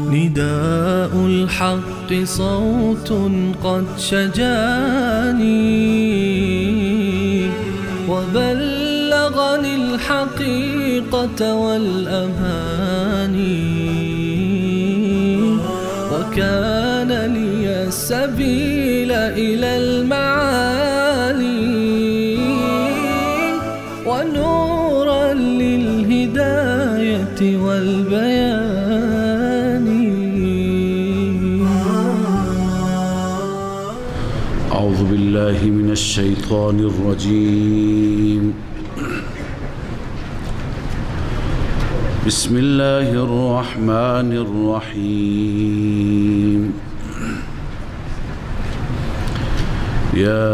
نداء الحق صوت قد شجاني وبلغني الحقيقة والأماني وكان لي السبيل إلى المعالي ونورا للهداية والبيان. أعوذ بالله من الشيطان الرجيم. بسم الله الرحمن الرحيم. يا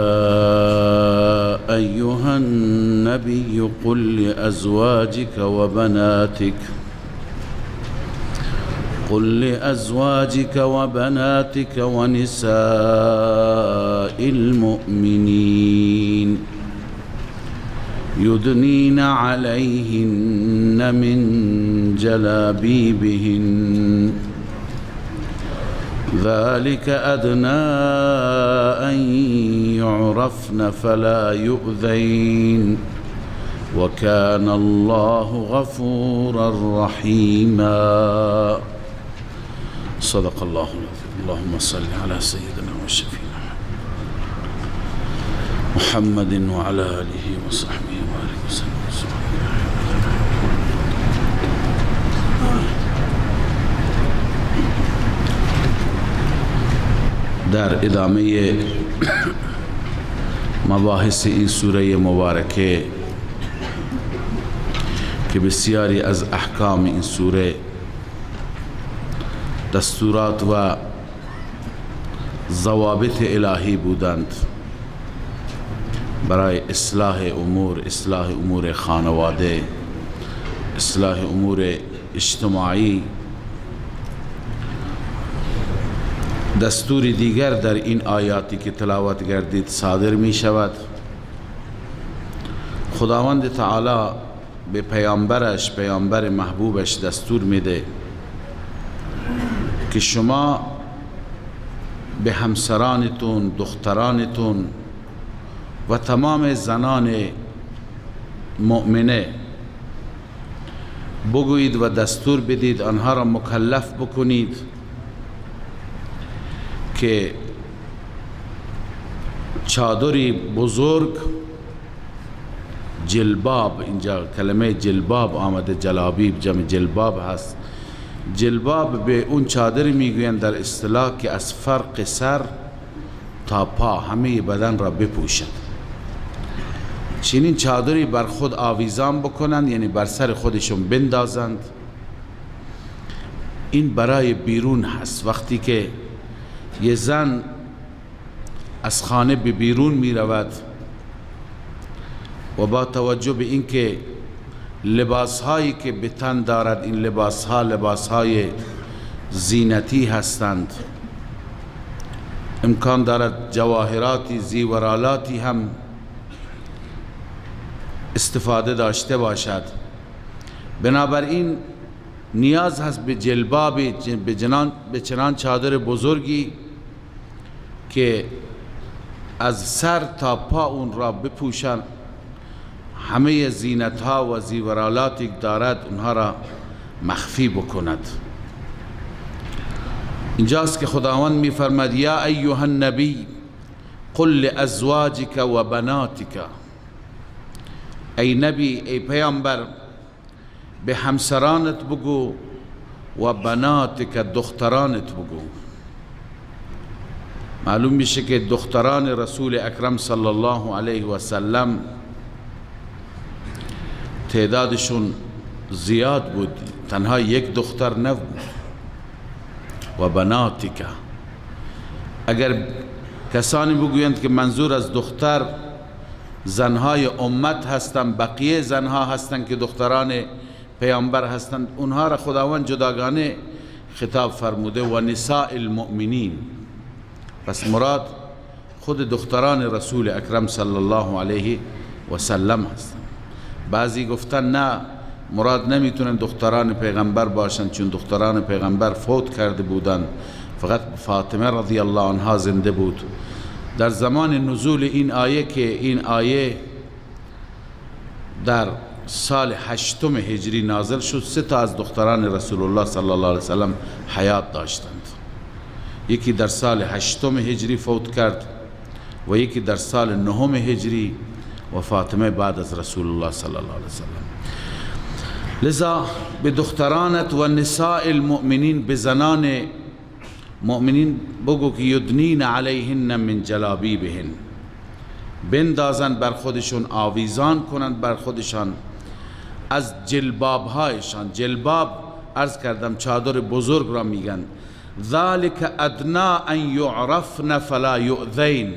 أيها النبي قل لأزواجك وبناتك ونساء المؤمنين يدنين عليهن من جلابيبهن ذلك أدنى أن يعرفن فلا يؤذين وكان الله غفورا رحيما. صدق الله العظيم. اللهم صل على سيدنا وشفينا محمد وعلى آله وصحبه وآله وسلم. در ادامه مباحث این سوره مبارکه که بسیاری از احکام این سوره دستورات و ضوابط الهی بودند برای اصلاح امور خانواده، اصلاح امور اجتماعی. دستوری دیگر در این آیاتی که تلاوت گردید صادر می شود. خداوند تعالی به پیامبر محبوبش دستور میده که شما به همسرانتون، دخترانتون و تمام زنان مؤمنه بگویید و دستور بدید، آنها را مکلف بکنید که چادری بزرگ، جلباب، اینجا کلمه جلباب آمده، جلابیب جمع جلباب هست. جلباب به اون چادری میگویند در اصطلاح که از فرق سر تا پا همه بدن را بپوشد. چنین چادری بر خود آویزان بکنند، یعنی بر سر خودشون بندازند. این برای بیرون هست. وقتی که یه زن از خانه به بیرون می رود و با توجه به اینکه لباس هایی که به تن دارد، این لباس های زینتی هستند، امکان دارد جواهراتی، زیورالاتی هم استفاده داشته باشد. بنابراین نیاز هست به جلباب، به چنان چادر بزرگی که از سر تا پا اون را بپوشن، همه زینت ها و زیورالاتی که دارد اونها را مخفی بکند. اینجاست که خداوند می فرماید یا ایها النبی قل لازواجک و بناتک. ای نبی، ای پیامبر، به همسرانت بگو و بناتک، دخترانت بگو. معلوم میشه که دختران رسول اکرم صلی الله علیه و سلم تعدادشون زیاد بود، تنها یک دختر نبود. و بناتک، اگر کسانی بگویند که منظور از دختر زنهای امت هستند، بقیه زنها هستند که دختران پیامبر هستند، اونها را خداوند جداگانه خطاب فرموده. و نساء المؤمنین، پس مراد خود دختران رسول اکرم صلی الله علیه و سلم هستند. بعضی گفتن نه، مراد نمیتونن دختران پیغمبر باشند، چون دختران پیغمبر فوت کرده بودند، فقط فاطمه رضی الله عنها زنده بود. در زمان نزول این آیه، که این آیه در سال 8 هجری نازل شد، 3 تا از دختران رسول الله صلی الله علیه وسلم حیات داشتند. یکی در سال 8 هجری فوت کرد و یکی در سال 9 هجری، و فاطمه بعد از رسول الله صلی الله علیه وسلم. لذا به دخترانت و نساء المؤمنین، به زنان مؤمنین بگو که یدنین علیهن من جلابیبهن، بندازن بر خودشون، آویزان کنند بر خودشان از جلباب هایشان. جلباب عرض کردم چادر بزرگ را میگن. ذالک ادنا ان یعرفن فلا یؤذین،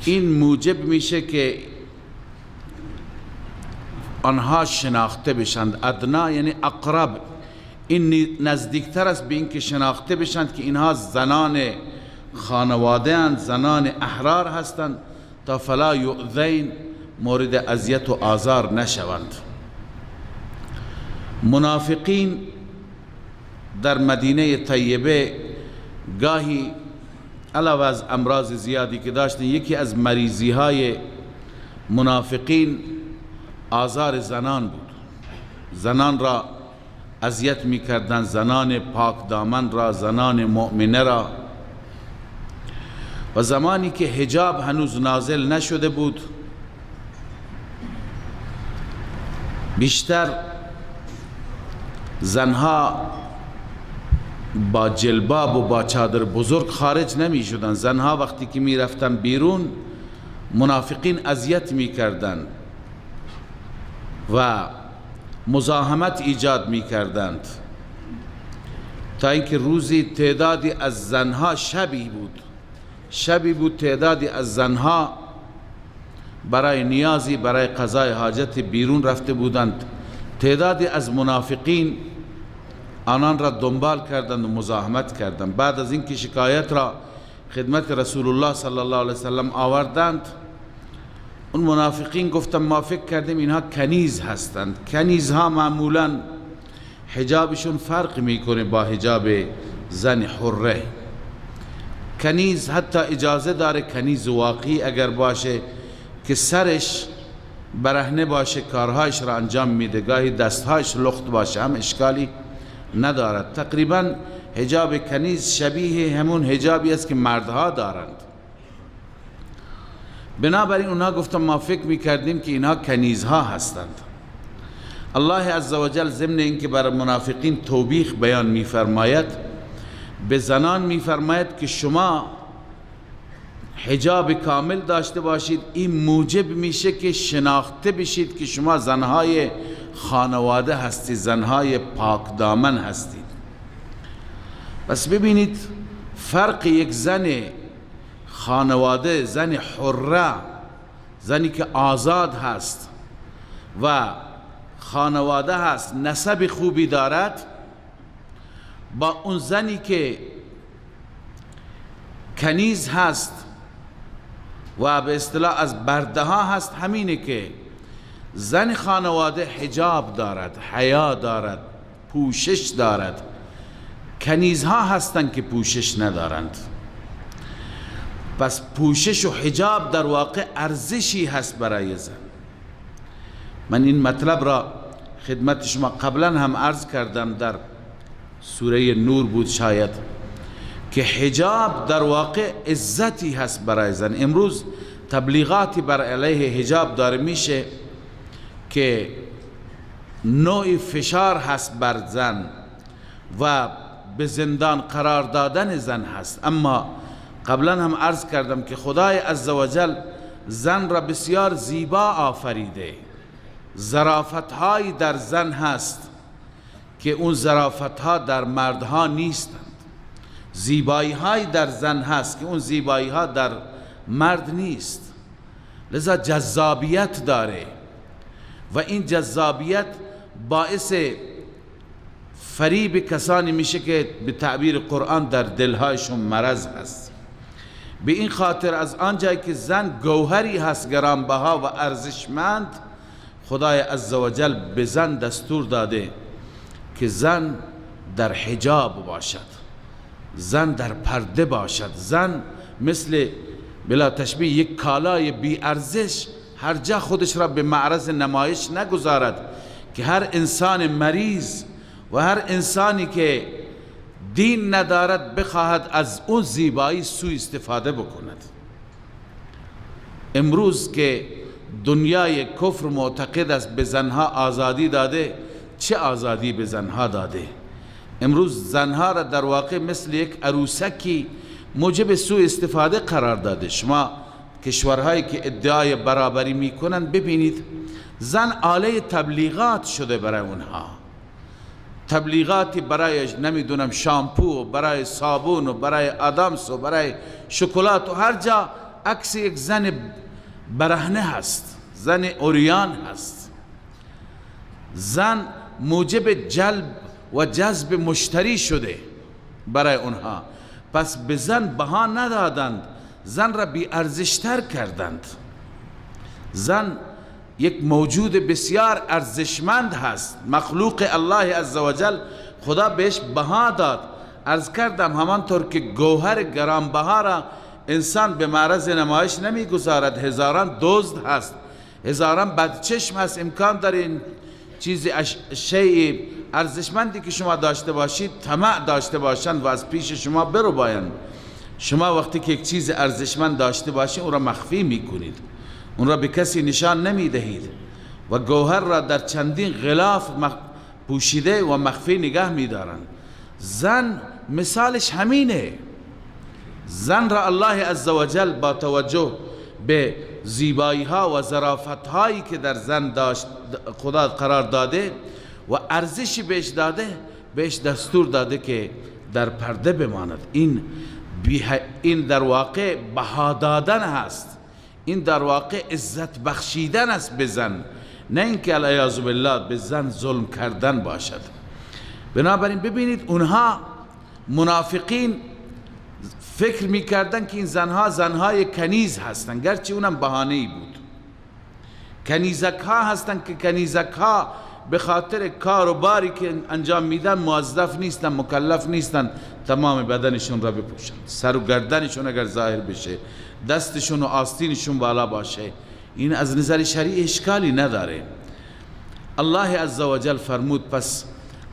این موجب میشه که آنها شناخته بشند. ادنا یعنی اقرب، این نزدیکتر است به این که شناخته بشند که اینها زنان خانواده اند، زنان احرار هستند، تا فلا یؤذین، مورد اذیت و آزار نشوند. منافقین در مدینه طیبه گاهی علاوه از امراض زیادی که داشتن، یکی از مریضی های منافقین آزار زنان بود. زنان را اذیت می کردن، زنان پاک دامن را، زنان مؤمنه را. و زمانی که حجاب هنوز نازل نشده بود، بیشتر زنها با جلباب و با چادر بزرگ خارج نمی شدن. زنها وقتی که می رفتن بیرون، منافقین اذیت می کردن و مزاحمت ایجاد می کردند، تا اینکه روزی تعدادی از زنها شبی بود تعدادی از زنها برای نیازی، برای قضای حاجت بیرون رفته بودند. تعدادی از منافقین آنان را دنبال کردند و مزاحمت کردند. بعد از اینکه شکایت را خدمت رسول الله صلی الله علیه وسلم آوردند، اون منافقین گفتن ما فکر کردیم اینها کنیز هستند. کنیزها معمولا حجابشون فرق میکنه با حجاب زن حره. کنیز حتی اجازه داره، کنیز واقعی اگر باشه، که سرش برهنه باشه، کارهایش را انجام میده، گاهی دستهایش لخت باشه، هم اشکالی ندارد. تقریبا حجاب کنیز شبیه همون حجابی است که مردها دارند. بنابراین اونها گفتن ما فکر میکردیم که اینها کنیزها هستند. الله عزوجل ضمن اینکه برای منافقین توبیخ بیان میفرماید، به زنان میفرماید که شما حجاب کامل داشته باشید. این موجب میشه که شناخته بشید که شما زنهای خانواده هستید، زنهای پاک دامن هستید. پس ببینید فرق یک زن خانواده، زن حره، زنی که آزاد هست و خانواده هست، نسب خوبی دارد، با اون زنی که کنیز هست و به اصطلاح از برده ها هست. همینه که زن خانواده حجاب دارد، حیا دارد، پوشش دارد. کنیزها هستند که پوشش ندارند. پس پوشش و حجاب در واقع ارزشی هست برای زن. من این مطلب را خدمت شما قبلا هم عرض کردم، در سوره نور بود شاید، که حجاب در واقع عزتی هست برای زن. امروز تبلیغاتی بر علیه حجاب داره میشه که نوع فشار هست بر زن و به زندان قرار دادن زن هست. اما قبلا هم عرض کردم که خدای عزوجل زن را بسیار زیبا آفریده ظرافت‌هایی در زن هست که اون ظرافت‌ها در مردها نیستند، زیبایی‌هایی در زن هست که اون زیبایی‌ها در مرد نیست، لذا جذابیت داره و این جذابیت باعث فریب کسانی میشه که به تعبیر قرآن در دلهایشون مرض هست. به این خاطر از آنجایی که زن گوهری هست گرانبها و ارزشمند، خدای عزوجل به زن دستور داده که زن در حجاب باشد، زن در پرده باشد، زن مثل بلا تشبیه یک کالای بی ارزش هر جا خودش را به معرض نمایش نگذارد که هر انسان مریض و هر انسانی که دین ندارد بخواهد از اون زیبایی سوء استفاده بکند. امروز که دنیای کفر معتقد است به زنها آزادی داده، چه آزادی به زنها داده؟ امروز زنها را در واقع مثل یک عروسکی موجب سوء استفاده قرار داده. شما کشورهایی که ادعای برابری میکنن ببینید، زن آله تبلیغات شده برای اونها، تبلیغاتی برای نمیدونم شامپو و برای صابون و برای آدامس و برای شکلات و هر جا عکس یک زن برهنه هست، زن اوریان هست. زن موجب جلب و جذب مشتری شده برای اونها، پس به زن بها ندادند، زن را بی ارزشتر کردند. زن یک موجود بسیار ارزشمند هست، مخلوق الله عزوجل، خدا بهش بها داد. عرض کردم همانطور که گوهر گرانبها را انسان به معرض نمایش نمیگذارد، هزاران دزد هست، هزاران بدچشم هست، امکان داره این چیز شیء ارزشمندی که شما داشته باشید طمع داشته باشند و از پیش شما برو باید. شما وقتی که یک چیز ارزشمند داشته باشید اون را مخفی میکنید، اون را به کسی نشان نمیدهید و گوهر را در چندین غلاف پوشیده و مخفی نگه میدارند. زن مثالش همینه. زن را الله عزوجل با توجه به زیبایی ها و ظرافت هایی که در زن داشت خدا قرار داده و ارزشی بهش داده، بهش دستور داده که در پرده بماند. این در واقع بها دادن هست، این در واقع عزت بخشیدن است به زن، نه اینکه العیاذ بالله به زن ظلم کردن باشد. بنابراین ببینید اونها منافقین فکر میکردن که این زنها زنهای کنیز هستن، گرچه اونم بهانه‌ای بود. کنیزک ها هستن که کنیزک ها به خاطر کار و باری که انجام میدن موظف نیستن، مکلف نیستن تمام بدنشون را بپوشن، سر و گردنشون اگر ظاهر بشه، دستشون و آستینشون بالا باشه، این از نظر شرعی اشکالی نداره. الله عزوجل فرمود پس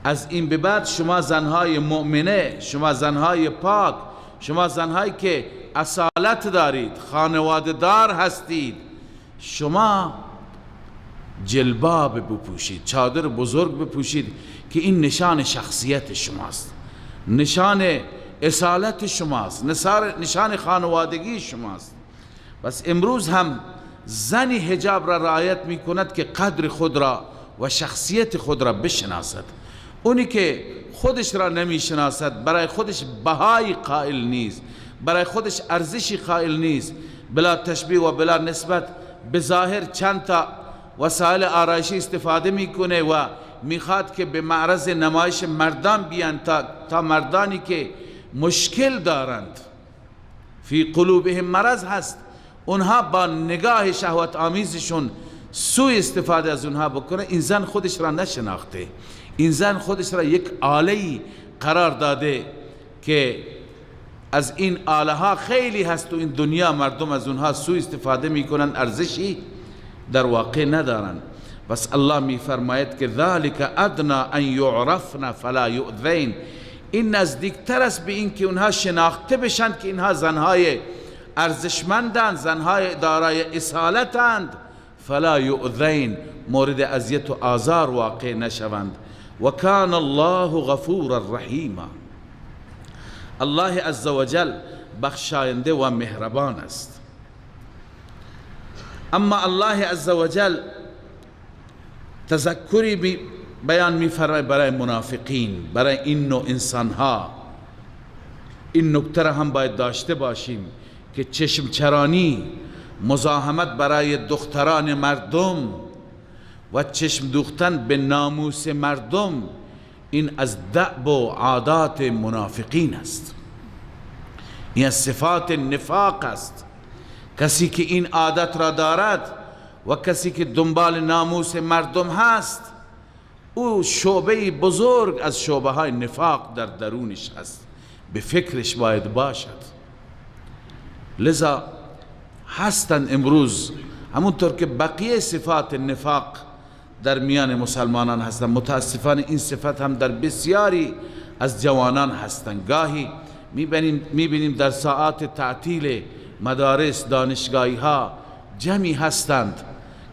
از این به بعد شما زنهای مؤمنه، شما زنهای پاک، شما زنهایی که اصالت دارید، خانواده دار هستید، شما جلباب بپوشید، چادر بزرگ بپوشید که این نشان شخصیت شماست، نشان اصالت شماست، نشان خانوادگی شماست. بس امروز هم زنی حجاب را رعایت می کند که قدر خود را و شخصیت خود را بشناسد. اونی که خودش را نمی شناسد، برای خودش بهای قائل نیست، برای خودش ارزشی قائل نیست، بلا تشبیه و بلا نسبت به ظاهر چند تا وسایل آرایشی استفاده میکنه و میخواد که به معرض نمایش مردان بیان تا مردانی که مشکل دارند، فی قلوبهم مرض هست، اونها با نگاه شهوت آمیزشون سوء استفاده از اونها بکنه. این زن خودش را نشناخته، این زن خودش را یک آله‌ای قرار داده که از این آله ها خیلی هست و این دنیا مردم از اونها سوء استفاده میکنن، ارزشی در واقع ندارن. بس الله می فرماید که ذالک ادنا ان یعرفن فلا یؤذین، این نزدیکتر است به این که اونها شناخته بشن که اینها زنهای ارزشمندند، زنهای دارای اصالتند، فلا یؤذین، مورد اذیت و آزار واقع نشوند. و کان الله غفورا رحیما، الله عزوجل بخشاینده و مهربان است. اما الله عزوجل تذکری بیان می‌فرماید برای منافقین، برای این نوع انسانها. این نکته را هم باید داشته باشیم که چشم چرانی، مزاحمت برای دختران مردم و چشم دوختن به ناموس مردم، این از دأب و عادات منافقین است. این از صفات نفاق است. کسی که این عادت را دارد و کسی که دنبال ناموس مردم هست، او شعبه بزرگ از شعبه های نفاق در درونش هست، به فکرش باید باشد. لذا هستند امروز همونطور که بقیه صفات نفاق در میان مسلمانان هستند، متاسفانه این صفت هم در بسیاری از جوانان هستند. گاهی میبینیم در ساعات تعطیل مدارس، دانشگاهی ها جمعی هستند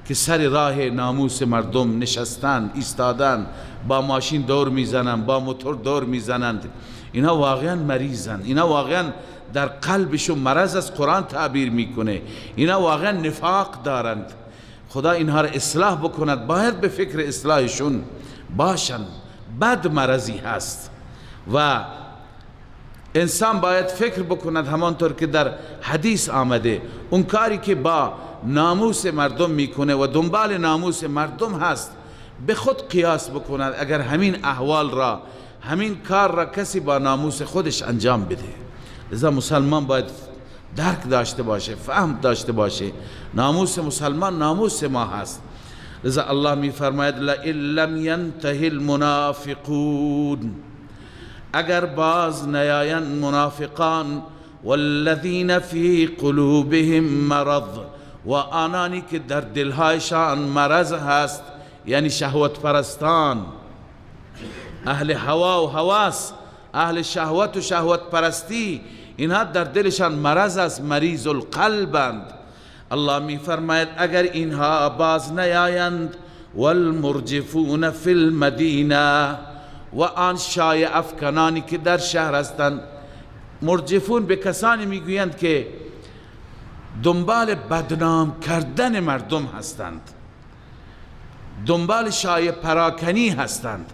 که سر راه ناموس مردم نشستند، ایستادند، با ماشین دور میزنند، با موتور دور میزنند. اینا واقعا مریضند، اینا واقعا در قلبشون مرض از قرآن تعبیر میکنه، اینا واقعا نفاق دارند. خدا اینها را اصلاح بکند، باید به فکر اصلاحشون باشند. بد مرضی هست و انسان باید فکر بکند، همانطور که در حدیث آمده، اون کاری که با ناموس مردم میکنه و دنبال ناموس مردم هست، به خود قیاس بکند اگر همین احوال را، همین کار را کسی با ناموس خودش انجام بده. لذا مسلمان باید درک داشته باشه، فهم داشته باشه، ناموس مسلمان ناموس ما هست. لذا الله می فرماید لئن لم ینتهی المنافقون، اگر باز نیایند منافقان، والذین فی قلوبهم مرض، و آنانی که در دلهایشان مرض هست، یعنی شهوت پرستان، اهل هوا و هواس، اهل شهوت و شهوت پرستی، اینها در دلشان مرض است، مریض القلبند. الله می فرماید اگر اینها باز نیایند، والمرجفون فی المدینه، و آن شایع افکنانی که در شهر هستند. مرجفون به کسانی میگویند که دنبال بدنام کردن مردم هستند، دنبال شایع پراکنی هستند.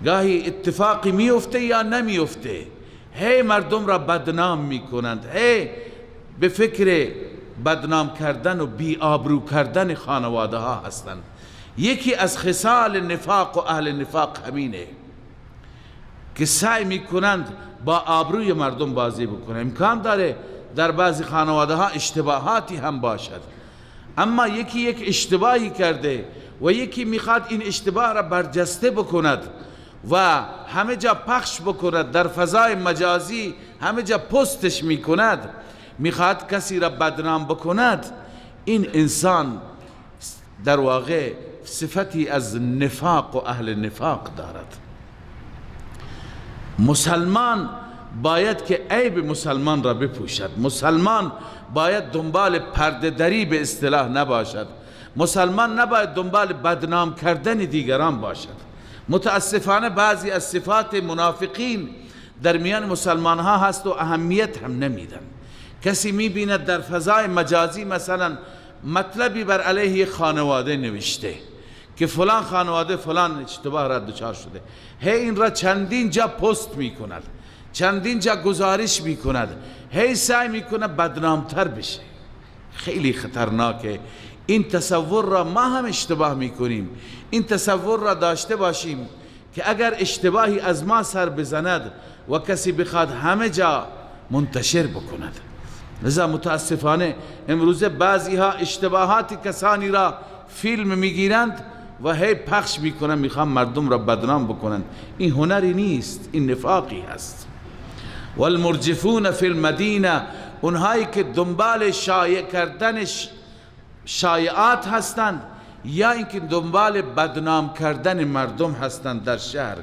گاهی اتفاقی میفته یا نمیفته، هی مردم را بدنام میکنند، هی به فکر بدنام کردن و بی آبرو کردن خانواده ها هستند. یکی از خصال نفاق و اهل نفاق همینه که سعی میکنند با آبروی مردم بازی بکنند. امکان داره در بعضی خانواده ها اشتباهاتی هم باشد، اما یکی یک اشتباهی کرده و یکی میخواد این اشتباه را برجسته بکند و همه جا پخش بکند، در فضای مجازی همه جا پستش میکند، میخواد کسی را بدنام بکند. این انسان در واقع صفتی از نفاق و اهل نفاق دارد. مسلمان باید که عیب مسلمان را بپوشد، مسلمان باید دنبال پرده دری به اصطلاح نباشد، مسلمان نباید دنبال بدنام کردن دیگران باشد. متاسفانه بعضی از صفات منافقین در میان مسلمان ها هست و اهمیت هم نمیدن. کسی میبیند در فضای مجازی مثلا مطلبی بر علیه خانواده نوشته که فلان خانواده فلان اشتباه را دچار شده، هی این را چندین جا پست میکند، چندین جا گزارش میکند، هی سعی میکند بدنامتر بشه. خیلی خطرناکه. این تصور را ما هم اشتباه میکنیم. این تصور را داشته باشیم که اگر اشتباهی از ما سر بزند و کسی بخواد همه جا منتشر بکند. لذا متاسفانه امروزه بعضی ها اشتباهات کسانی را فیلم میگیرند و هی پخش میکنند، میخوان مردم را بدنام بکنند. این هنری نیست، این نفاقی هست. والمرجفون فی المدینه، اونهایی که دنبال شایع کردن شایعات هستند یا اینکه دنبال بدنام کردن مردم هستند در شهر،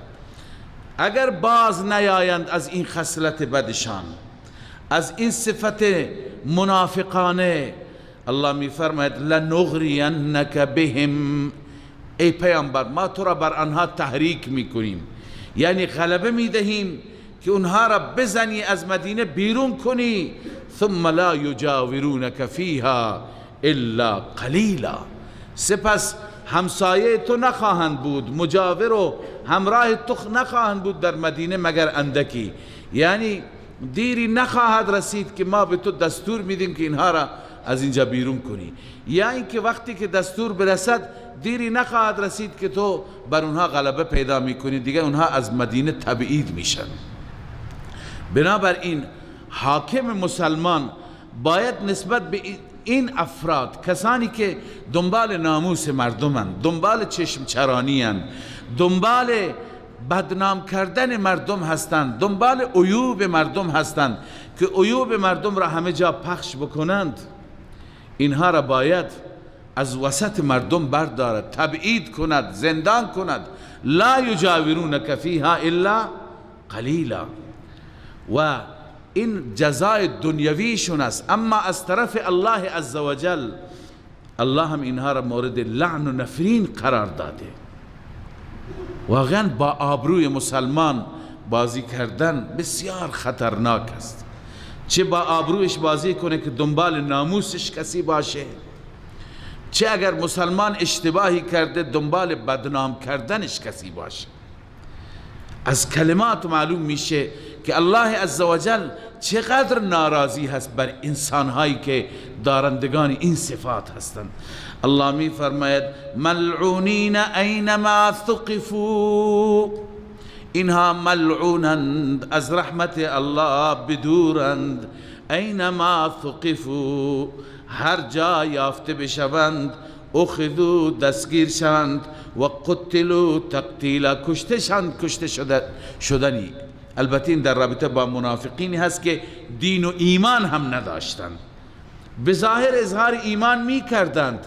اگر باز نیایند از این خصلت بدشان، از این صفت منافقانه، الله می فرماید لنغرینک بهم، ای پیامبر ما تو را بر آنها تحریک میکنیم، یعنی غلبه میدهیم که اونها را بزنی، از مدینه بیرون کنی، ثم لا یجاورونک فیها الا قلیلا، سپس همسایه تو نخواهند بود، مجاور و همراه تو نخواهند بود در مدینه مگر اندکی. یعنی دیری نخواهد رسید که ما به تو دستور میدیم که اینها را از اینجا بیرون کنی، یا اینکه وقتی که دستور برسد دیری نخواهد رسید که تو بر اونها غلبه پیدا میکنی، دیگه اونها از مدینه تبعید میشن. بنابراین حاکم مسلمان باید نسبت به این افراد، کسانی که دنبال ناموس مردمند، دنبال چشم چرانی‌اند، دنبال بدنام کردن مردم هستند، دنبال عیوب مردم هستند که عیوب مردم را همه جا پخش بکنند، اینها را باید از وسط مردم بردارد، تبعید کند، زندان کند. لا یجاورونک فیها الا قلیلا. و این جزای دنیویشون است. اما از طرف الله عزوجل، الله هم اینها را مورد لعن و نفرین قرار داده. واقعا با آبروی مسلمان بازی کردن بسیار خطرناک است. چه با آبرویش بازی کنه که دنبال ناموسش کسی باشه، چه اگر مسلمان اشتباهی کرده دنبال بدنام کردنش کسی باشه. از کلمات معلوم میشه که الله عزوجل چقدر ناراضی هست بر انسانهایی که دارندگان این صفات هستند. الله می فرماید ملعونین اینما ثقفوا، اینها ملعونند، از رحمت الله بدورند. اینما ثقفوا، هر جا یافته بشوند، اخذوا دستگیر شوند، و قتلوا تقتیلا، کشته شدنی. البته این در رابطه با منافقینی هست که دین و ایمان هم نداشتند، به ظاهر اظهار ایمان می کردند،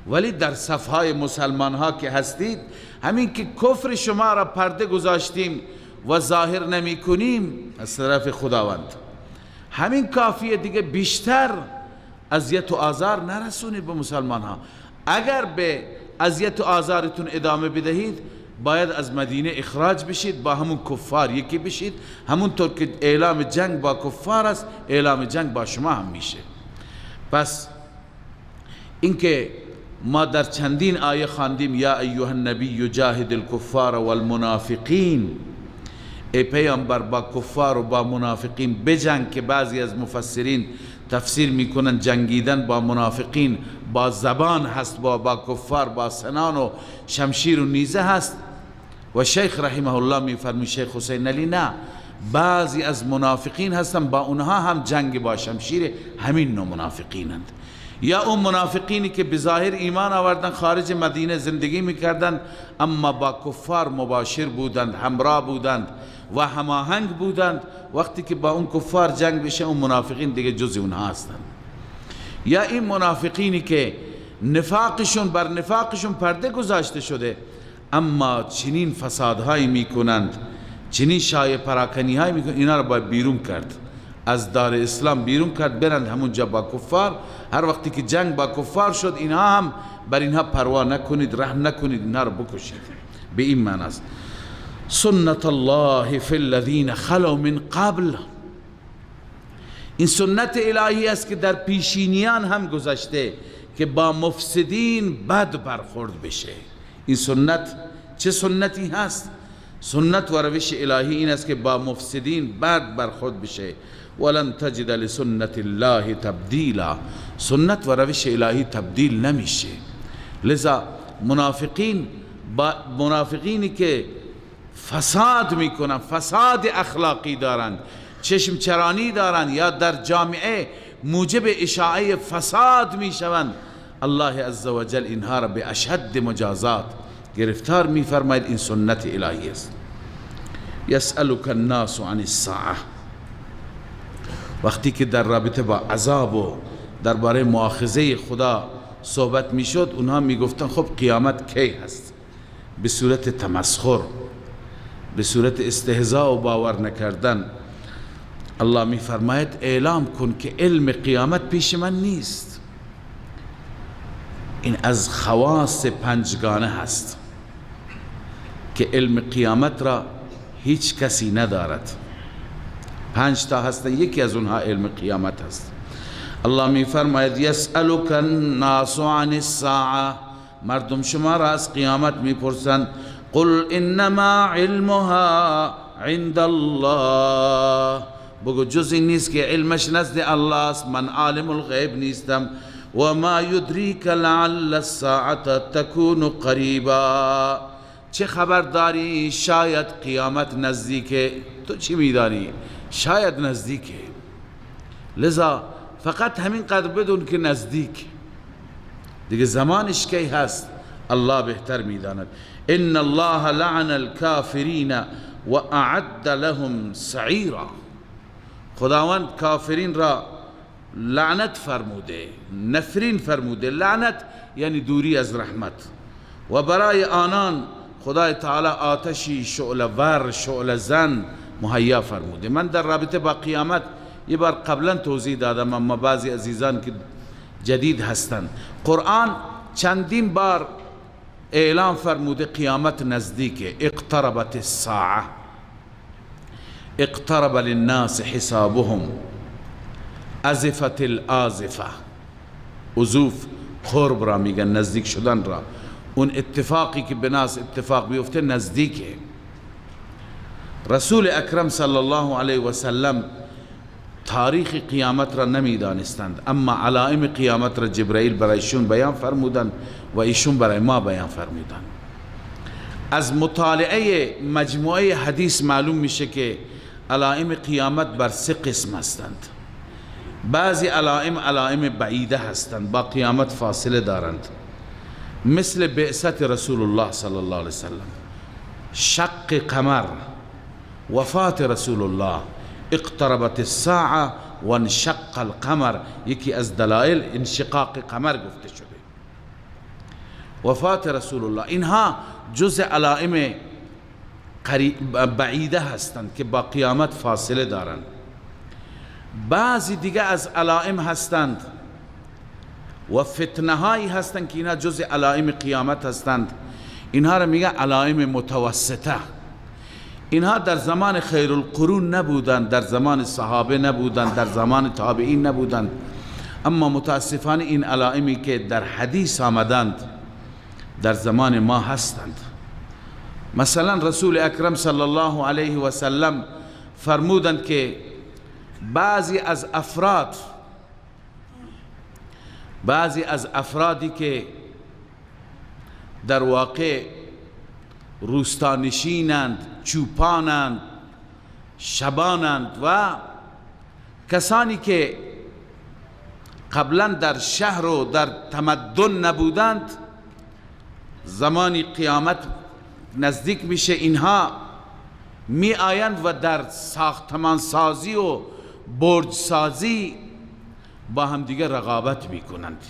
ولی در صفهای مسلمان ها که هستید، همین که کفر شما را پرده گذاشتیم و ظاهر نمی کنیم از طرف خداوند، همین کافیه دیگه، بیشتر اذیت و آزار نرسونید به مسلمان ها. اگر به اذیت و آزارتون ادامه بدهید باید از مدینه اخراج بشید، با همون کفار یکی بشید. همونطور که اعلام جنگ با کفار است، اعلام جنگ با شما هم میشه. پس اینکه ما در چندین آیه خواندیم یا ایها النبی جاهد الکفار والمنافقین، ای پیامبر با کفار و با منافقین بجنگ، که بعضی از مفسرین تفسیر میکنن جنگیدن با منافقین با زبان هست، با کفار با سنان و شمشیر و نیزه هست. و شیخ رحمه الله میفرمی، شیخ حسین علی، نه، بعضی از منافقین هستن با اونها هم جنگ با شمشیر، همین نوع منافقینند. یا اون منافقینی که بظاهر ایمان آوردن، خارج مدینه زندگی میکردند، اما با کفار مباشر بودند، همراه بودند و هماهنگ بودند. وقتی که با اون کفار جنگ بشه، اون منافقین دیگه جز اونها هستند. یا این منافقینی که نفاقشون بر نفاقشون پرده گذاشته شده، اما چنین فسادهایی میکنند، چنین شایع پراکنی هایی میکنند، اینا رو باید بیرون کرد، از دار اسلام بیرون کرد، برند همونجا با کفار. هر وقتی که جنگ با کفار شد، اینها هم بر اینها پروا نکنید، رحم نکنید، اینها رو بکشید. به این معنی است سنت الله فی الذین خلوا من قبل. این سنت الهی است که در پیشینیان هم گذشته که با مفسدین بد برخورد بشه. این سنت چه سنتی هست؟ سنت و روش الهی این است که با مفسدین بد برخورد بشه. ولن تجد لسنت الله تبدیلا، سنت و روش الهی تبدیل نمیشه. لذا منافقینی که فساد میکنن، فساد اخلاقی دارن، چشم چرانی دارن، یا در جامعه موجب اشاعه فساد میشوند، الله عزوجل اینها را به اشد مجازات گرفتار میفرماید. این سنت الهی است. یسألک الناس عن الساعه، وقتی که در رابطه با عذاب و درباره مؤاخذه خدا صحبت میشد، اونها میگفتن خب قیامت کی هست؟ به صورت تمسخر، به صورت استهزاء و باور نکردن. الله میفرماید اعلام کن که علم قیامت پیش من نیست. این از خواص پنجگانه هست که علم قیامت را هیچ کسی ندارد. 5 تا هستن، یکی از اونها علم قیامت هست. الله می فرماید یسألک الناس عن الساعه، مردم شما را از قیامت میپرسند قل انما علمها عند الله، بگو جز این نیست که علمش نزد الله است، من عالم الغیب نیستم. و ما یدریک لعل الساعة تکون قریبا، چه خبر داری شاید قیامت نزدیکه؟ تو چی میدانی؟ شاید نزدیکه. لذا فقط همین قدر بدون که نزدیک، دیگه زمانش کی هست الله بهتر میداند. ان الله لعن الكافرین و اعد لهم سعیرا، خداوند کافرین را لعنت فرموده، نفرین فرموده. لعنت یعنی دوری از رحمت، و برای آنان خدای تعالی آتشی شعله ور شعله زن مهیا فرموده. من در رابطه با قیامت یه بار قبلا توضیح دادم، اما بعضی عزیزان که جدید هستند، قرآن چندین بار اعلام فرموده قیامت نزدیکه. اقتربت الساعه، اقترب للناس حسابهم، ازفت الازفه. عزوف قرب را میگن، نزدیک شدن را. اون اتفاقی که به ناس اتفاق بیفته نزدیکه. رسول اکرم صلی الله علیه و سلم تاریخ قیامت را نمیدانستند، اما علائم قیامت را جبرائیل برایشون بیان فرمودند و ایشون برای ما بیان فرمودند. از مطالعه مجموعه حدیث معلوم میشه که علائم قیامت بر 3 قسم هستند. بعضی علائم بعیده هستند، با قیامت فاصله دارند، مثل بعثت رسول الله صلی الله علیه وسلم، شق قمر، وفات رسول الله، اقتربت الساعه و انشق القمر، یکی از دلایل انشقاق قمر گفته شده. وفات رسول الله، اینها جز علائم بعیده هستند که با قیامت فاصله دارند. بعضی دیگه از علائم هستند و فتنه هایی هستند که اینها جز علائم قیامت هستند. اینها را میگه علائم متوسطه. اینها در زمان خیر القرون نبودند، در زمان صحابه نبودند، در زمان تابعین نبودند، اما متاسفانه این علائمی که در حدیث آمدند در زمان ما هستند. مثلا رسول اکرم صلی الله علیه و سلم فرمودند که بعضی از افرادی که در واقع روستانشینند، چوپانند، شبانند و کسانی که قبلا در شهر و در تمدن نبودند، زمانی قیامت نزدیک میشه اینها می آیند و در ساختمان سازی و برج سازی با هم دیگه رقابت میکنند.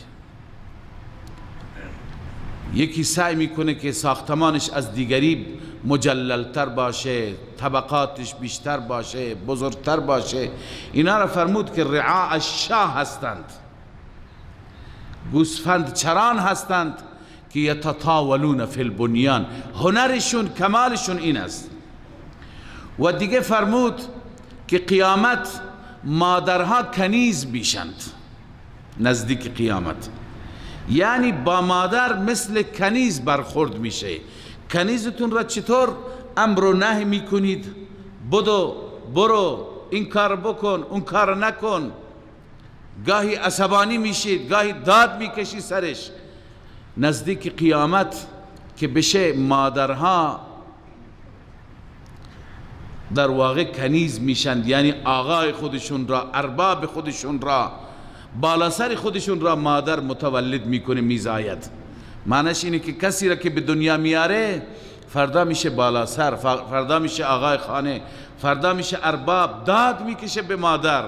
یکی سعی میکنه که ساختمانش از دیگری مجللتر باشه، طبقاتش بیشتر باشه، بزرگتر باشه. اینا را فرمود که رعاء الشاه هستند، گوسفند چران هستند که یتطاولون فی البنیان، هنرشون کمالشون این است. و دیگه فرمود که قیامت مادرها کنیز میشند نزدیک قیامت، یعنی با مادر مثل کنیز برخورد میشه. کنیزتون را چطور امر و نهی میکنید؟ بدو، برو، این کار بکن، اون کار نکن. گاهی عصبانی میشید، گاهی داد میکشی سرش. نزدیک قیامت که بشه مادرها در واقع کنیز میشند، یعنی آقای خودشون را، ارباب خودشون را، بالاسر خودشون را مادر متولد میکنه، میزاید. معنیش اینه که کسی را که به دنیا میاره فردا میشه بالاسر، فردا میشه آقای خانه، فردا میشه ارباب، داد میکشه به مادر.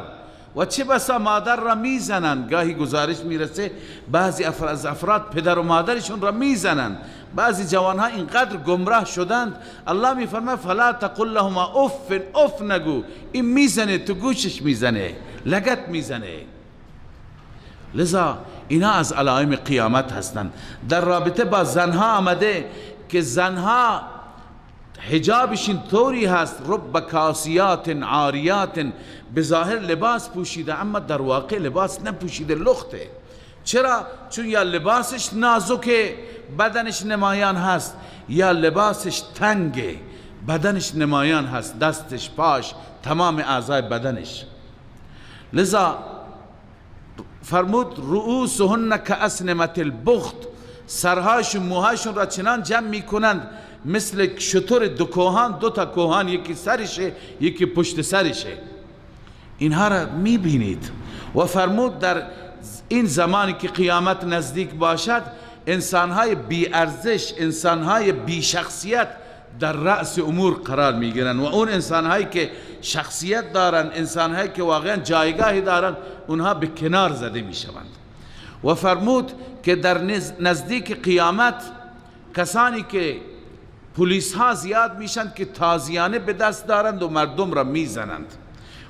و چه بسا مادر را میزنن. گاهی گزارش میرسه بعضی از افراد پدر و مادرشون را میزنن. بعضی جوانها اینقدر گمراه شدند، الله میفرماید فلا تقل لهما اف، اف نگو. این میزنه تو گوشش، میزنه لگت میزنه. لذا اینا از علائم قیامت هستند. در رابطه با زنها آمده که زنها حجابشون طوری هست، رب کاسیات عاریات، به ظاهر لباس پوشیده اما در واقع لباس نپوشیده، لخته. چرا؟ چون یا لباسش نازکه بدنش نمایان هست یا لباسش تنگه بدنش نمایان هست، دستش، پاش، تمام اعضای بدنش. لذا فرمود رؤوسهن کاسنمة البخت، سرهاشون موهاشون را چنان جمع میکنند مثل شتر دو کوهان، دو تا کوهان، یکی سرشه یکی پشت سرشه. اینها را میبینید. و فرمود در این زمانی که قیامت نزدیک باشد انسانهای بی ارزش، انسانهای بی شخصیت در رأس امور قرار میگیرن و اون انسانهایی که شخصیت دارن، انسانهایی که واقعا جایگاهی دارن، اونها به کنار زده میشوند. و فرمود که در نزدیک قیامت کسانی که پلیس ها زیاد میشند که تازیانه به دست دارند و مردم را میزنند.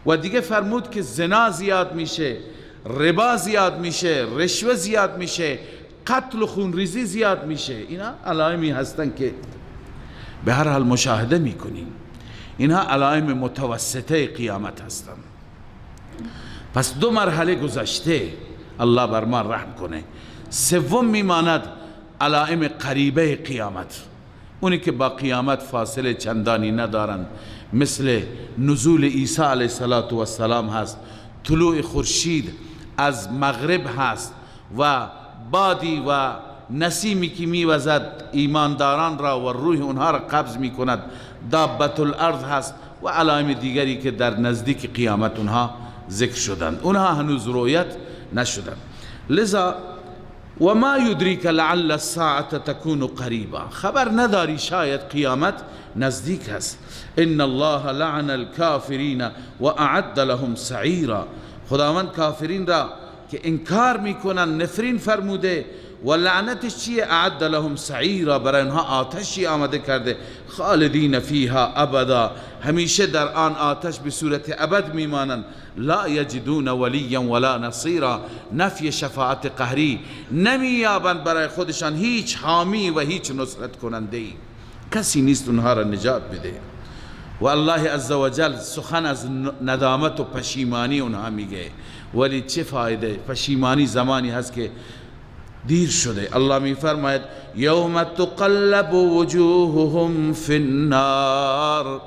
و دیگه فرمود که زنا زیاد میشه، ربا زیاد میشه، رشوه زیاد میشه، قتل و خونریزی زیاد میشه. اینا علائمی هستن که به هر حال مشاهده میکنیم. اینها علائم متوسطه قیامت هستن. پس دو مرحله گذشته، الله بر ما رحم کنه. سوم میماند علائم قریبه قیامت، اونی که با قیامت فاصله چندانی ندارند، مثل نزول عیسی علیه السلام هست، طلوع خورشید از مغرب هست و بادی و نسیمی که میوزد ایمانداران را و روح اونها را قبض میکند، دابت الارض هست و علائم دیگری که در نزدیک قیامت اونها ذکر شدند، اونها هنوز رؤیت نشدند. لذا و ما یدریک لعل الساعة تکون قریبا، خبر نداری شاید قیامت نزدیک است. ان الله لعن الكافرین و اعد لهم سعیرا، خداوند کافرین را که انکار میکنن نفرین فرموده و لعنتش چیه؟ اعد لهم سعیرا، برای اینها آتشی آماده کرده، خالدین فیها ابدا، همیشه در آن آتش به صورت ابد میمانند. لا یجدون ولیا ولا نصیرا، نفی شفاعت قهری، نمییابند برای خودشان هیچ حامی و هیچ نصرت کننده ای، کسی نیست اونها را نجات بده. و الله عزوجل سخن از ندامت و پشیمانی اونها میگه، ولی چه فایده؟ پشیمانی زمانی هست که دیر شده. الله میفرماید یوم تقلب وجوههم فی النار،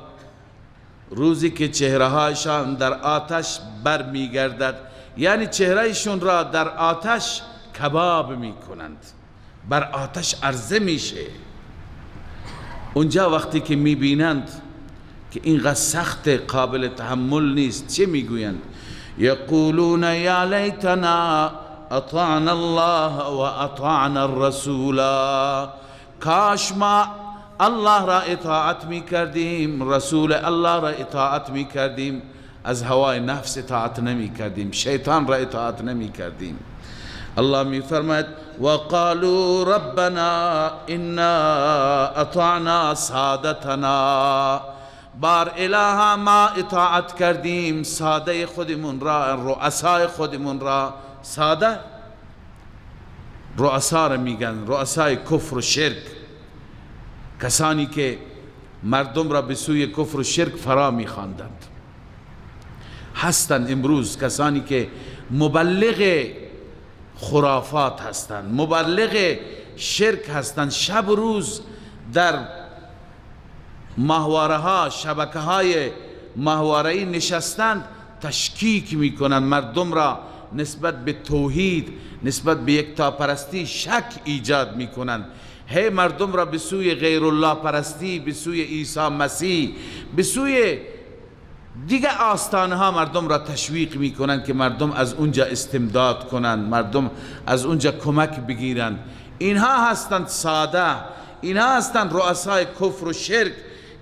روزی که چهرهایشان در آتش بر میگردد، یعنی چهرهشون را در آتش کباب میکنند، بر آتش عرضه میشه. اونجا وقتی که میبینند که اینقدر سخت، قابل تحمل نیست، چه میگویند؟ یقولون یا لیتنا اطعنا الله و اطعنا الرسول، کاش ما الله را اطاعت می کردیم، رسول الله را اطاعت می کردیم، از هوای نفس اطاعت نمی کردیم، شیطان را اطاعت نمی کردیم. الله می فرماید و قالوا ربنا انا اطعنا سادتنا، بار الها ما اطاعت کردیم ساده خودمون را، رؤسای خودمون را. ساده رؤسا را میگن، رؤسای کفر و شرک، کسانی که مردم را به سوی کفر و شرک فرا میخواندند هستند. امروز کسانی که مبلغ خرافات هستند، مبلغ شرک هستند، شب و روز در ماهواره ها، شبکه های ماهواره‌ای نشستند، تشکیک میکنند مردم را نسبت به توحید، نسبت به یکتاپرستی شک ایجاد میکنند. هی مردم را به سوی غیر الله پرستی، به سوی عیسی مسیح، به سوی دیگه آستانه ها مردم را تشویق میکنند که مردم از اونجا استمداد کنند، مردم از اونجا کمک بگیرند. اینها هستند ساده، اینها هستند رؤسای کفر و شرک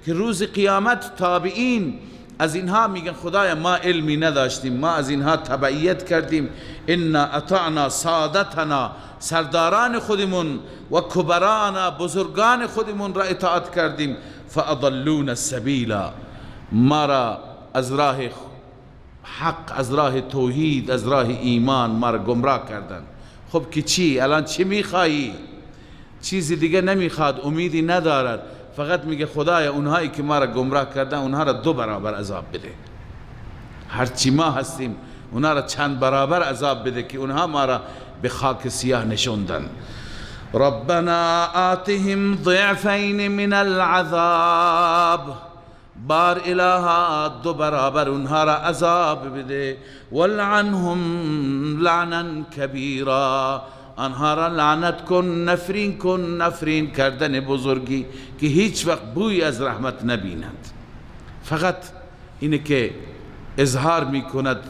که روز قیامت تابعین از اینها میگن خدایا ما علمی نداشتیم، ما از اینها تبعیت کردیم، انا اطعنا سادتنا، سرداران خودمون و کبرانا، بزرگان خودمون را اطاعت کردیم، فاضلون السبیلا، ما را از راه حق، از راه توحید، از راه ایمان ما را گمراه کردند. خب که چی؟ الان چی میخوایی؟ چیزی دیگه نمیخواد، امیدی ندارد، فقط میگه خدایا اونهایی که ما را گمراه کردن اونها را 2 برابر عذاب بده، هرچی ما هستیم اونها را چند برابر عذاب بده که اونها ما را به خاک سیاه نشوندن. ربنا آتهم ضعفین من العذاب، بار الها دو برابر اونها را عذاب بده، ولعنهم لعنا کبیرا، آنها را لعنت کن، نفرین کن، نفرین کردن بزرگی که هیچ وقت بوی از رحمت نبینند. فقط اینه که اظهار میکند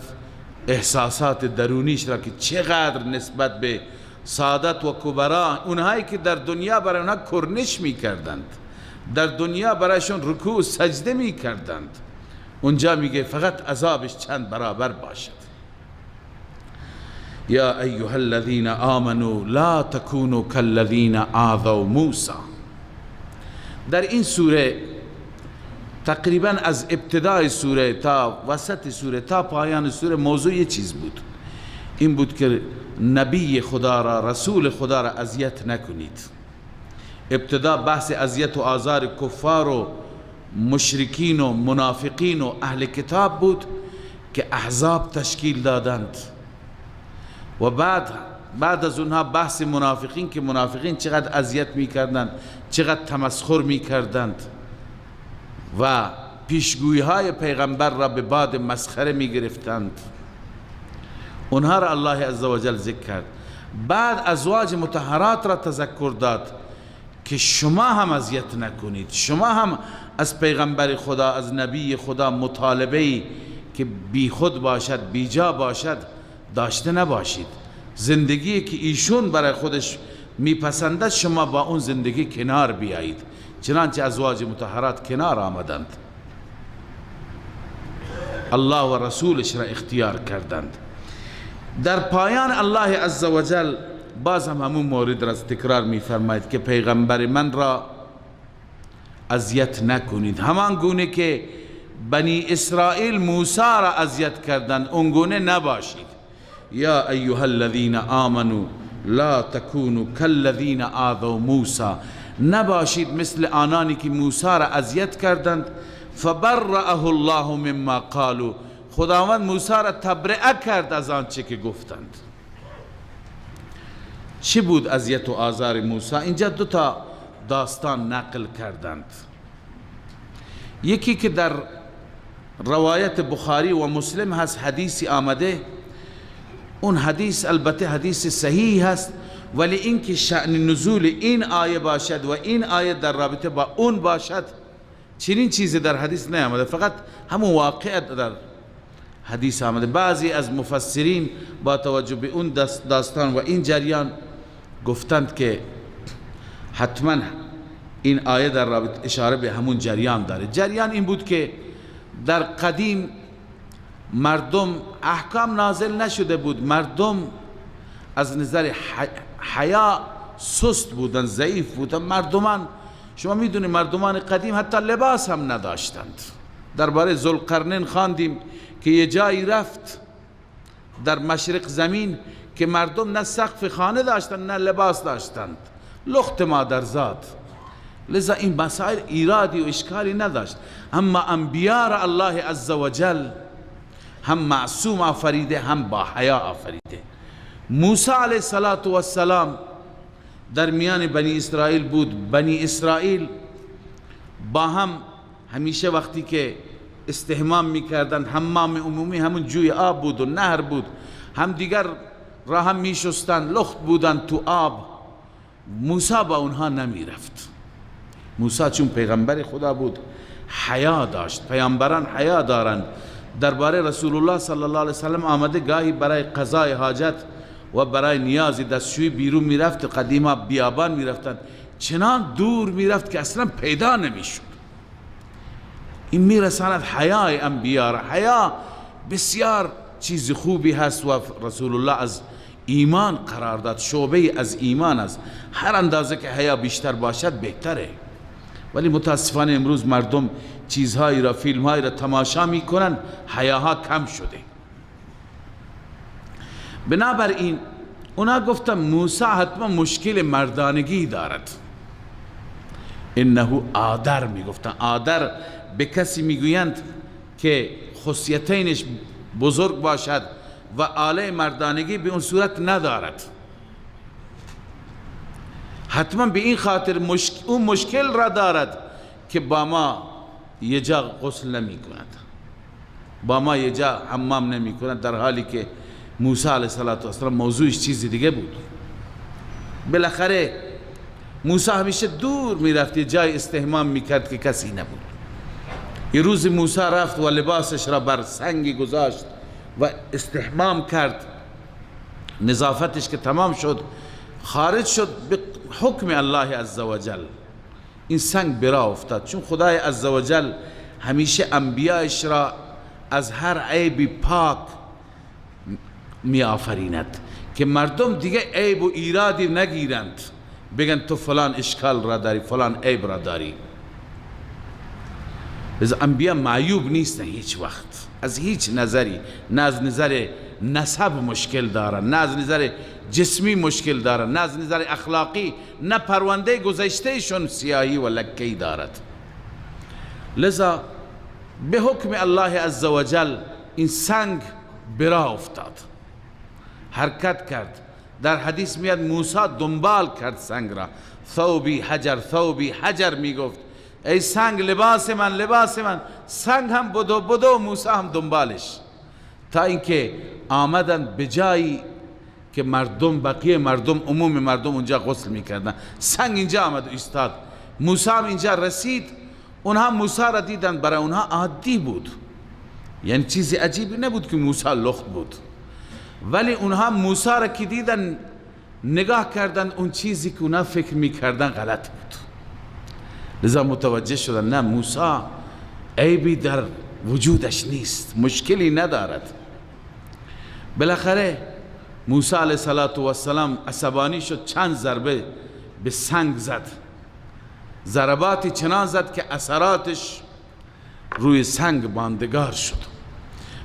احساسات درونیش را که چقدر نسبت به سادت و کبرا، اونهایی که در دنیا برای اونها کرنش میکردند، در دنیا برایشون رکوع و سجده میکردند، اونجا میگه فقط عذابش چند برابر باشد. یا ایها الذین آمنوا لا تکونوا کالذین آذوا موسی. در این سوره تقریبا از ابتدای سوره تا وسط سوره تا پایان سوره موضوع یه چیز بود، این بود که نبی خدا را، رسول خدا را اذیت نکنید. ابتدا بحث اذیت و آزار کفار و مشرکین و منافقین و اهل کتاب بود که احزاب تشکیل دادند، و بعد از اونها بحث منافقین که منافقین چقدر اذیت میکردند، چقدر تمسخر میکردند و پیشگویی های پیغمبر را به باد مسخره میگرفتند، اونها را الله عزوجل ذکر کرد. بعد ازواج مطهرات را تذکر داد که شما هم اذیت نکنید، شما هم از پیغمبر خدا، از نبی خدا مطالبه‌ای که بی خود باشد، بی جا باشد داشته نباشید. زندگی که ایشون برای خودش میپسندد شما با اون زندگی کنار بیایید، چنانچه ازواج مطهرات کنار آمدند، الله و رسولش را اختیار کردند. در پایان الله عزوجل باز هم همون مورد را تکرار میفرماید که پیغمبر من را اذیت نکنید، همان گونه که بنی اسرائیل موسی را اذیت کردند اون گونه نباشید. یا ایها الذین آمنوا لا تکونوا کالذین آذوا موسی، نباشید مثل آنانی که موسی را اذیت کردند. فبرأه الله مما قالوا، خداوند موسی را تبرئه کرد از آنچه که گفتند. چی بود اذیت و آزار موسی؟ اینجا دو تا داستان نقل کردند. یکی که در روایت بخاری و مسلم هست، حدیثی آمده، اون حدیث البته حدیث صحیح هست، ولی این که شأن نزول این آیه باشد و این آیه در رابطه با اون باشد، چنین چیزی در حدیث نیامده، فقط همون واقعیت در حدیث آمده. بعضی از مفسرین با توجه به اون داستان و این جریان گفتند که حتما این آیه در رابطه اشاره به همون جریان داره. جریان این بود که در قدیم مردم احکام نازل نشده بود، مردم از نظر حیا سست بودن، ضعیف بودن. مردمان، شما میدونید مردمان قدیم حتی لباس هم نداشتند. درباره ذوالقرنین خواندیم که یه جایی رفت در مشرق زمین که مردم نه سقف خانه داشتند نه لباس داشتند، لخت مادرزاد. لذا این مسائل ایرادی و اشکالی نداشت. اما انبیاء را الله عزوجل هم معصوم آفریده، هم با حیا آفریده. موسی علیه السلام در میان بنی اسرائیل بود. بنی اسرائیل با هم همیشه وقتی که استحمام میکردند، حمام عمومی همون جوی آب بود و نهر بود، هم دیگر را هم میشستند، لخت بودند تو آب. موسی با اونها نمیرفت. موسی چون پیغمبر خدا بود حیا داشت. پیامبران حیا دارند. درباره رسول الله صلی الله علیه وسلم آمده گاهی برای قضای حاجت و برای نیاز دستشویی بیرون میرفت. قدیما بیابان میرفتند، چنان دور میرفت که اصلا پیدا نمیشد. این میرساند حیای انبیاء. حیا بسیار چیز خوبی هست و رسول الله از ایمان قرار داد، شعبه از ایمان است. هر اندازه که حیا بیشتر باشد بهتره. ولی متاسفانه امروز مردم چیزهایی را، فیلمهایی را تماشا میکنن، حیاها کم شده. بنابراین اونا گفتن موسی حتما مشکل مردانگی دارد. انه آدر میگفتن. آدر به کسی میگویند که خصیتینش بزرگ باشد و آله مردانگی به اون صورت ندارد. حتما به این خاطر اون مشکل را دارد که با ما یه جا غسل نمی کند، با ما یه جا حمام نمی کند، در حالی که موسی علیه السلام موضوعش چیزی دیگه بود. بالاخره موسی همیشه دور می رفت، یه جای استحمام می کرد که کسی نبود. یه روز موسی رفت و لباسش را بر سنگی گذاشت و استحمام کرد. نظافتش که تمام شد خارج شد به حکم الله عزوجل، این سنگ برا افتاد، چون خدای عزوجل همیشه انبیایش را از هر عیبی پاک می آفریند که مردم دیگه عیب و ایرادی نگیرند، بگن تو فلان اشکال را داری، فلان عیب را داری. از انبیا معیوب نیستن هیچ وقت، از هیچ نظری، نه از نظر نسب مشکل دارن، نه از نظر جسمی مشکل دارن، نه از نظر اخلاقی، نه پرونده گذشته شون سیاهی و لکه‌ای دارد. لذا به حکم الله عزوجل این سنگ برا افتاد، حرکت کرد. در حدیث میاد موسی دنبال کرد سنگ را، ثوبی حجر ثوبی حجر، میگفت ای سنگ لباس من لباس من. سنگ هم بدو موسی هم دنبالش، تا اینکه آمدن به جایی که مردم، بقیه مردم، عموم مردم اونجا غسل میکردن. سنگ اینجا آمد و ایستاد، موسی هم اینجا رسید. اونها موسی را دیدن، برای اونها عادی بود، یعنی چیزی عجیبی نبود که موسی لخت بود، ولی اونها موسی را که دیدن نگاه کردن، اون چیزی که اونها فکر میکردن غلط بود. لذا متوجه شدن نه، موسی عیبی در وجودش نیست، مشکلی ندارد. بالاخره موسی علیه السلام عصبانی شد، چند ضربه به سنگ زد، ضرباتی چنان زد که اثراتش روی سنگ ماندگار شد.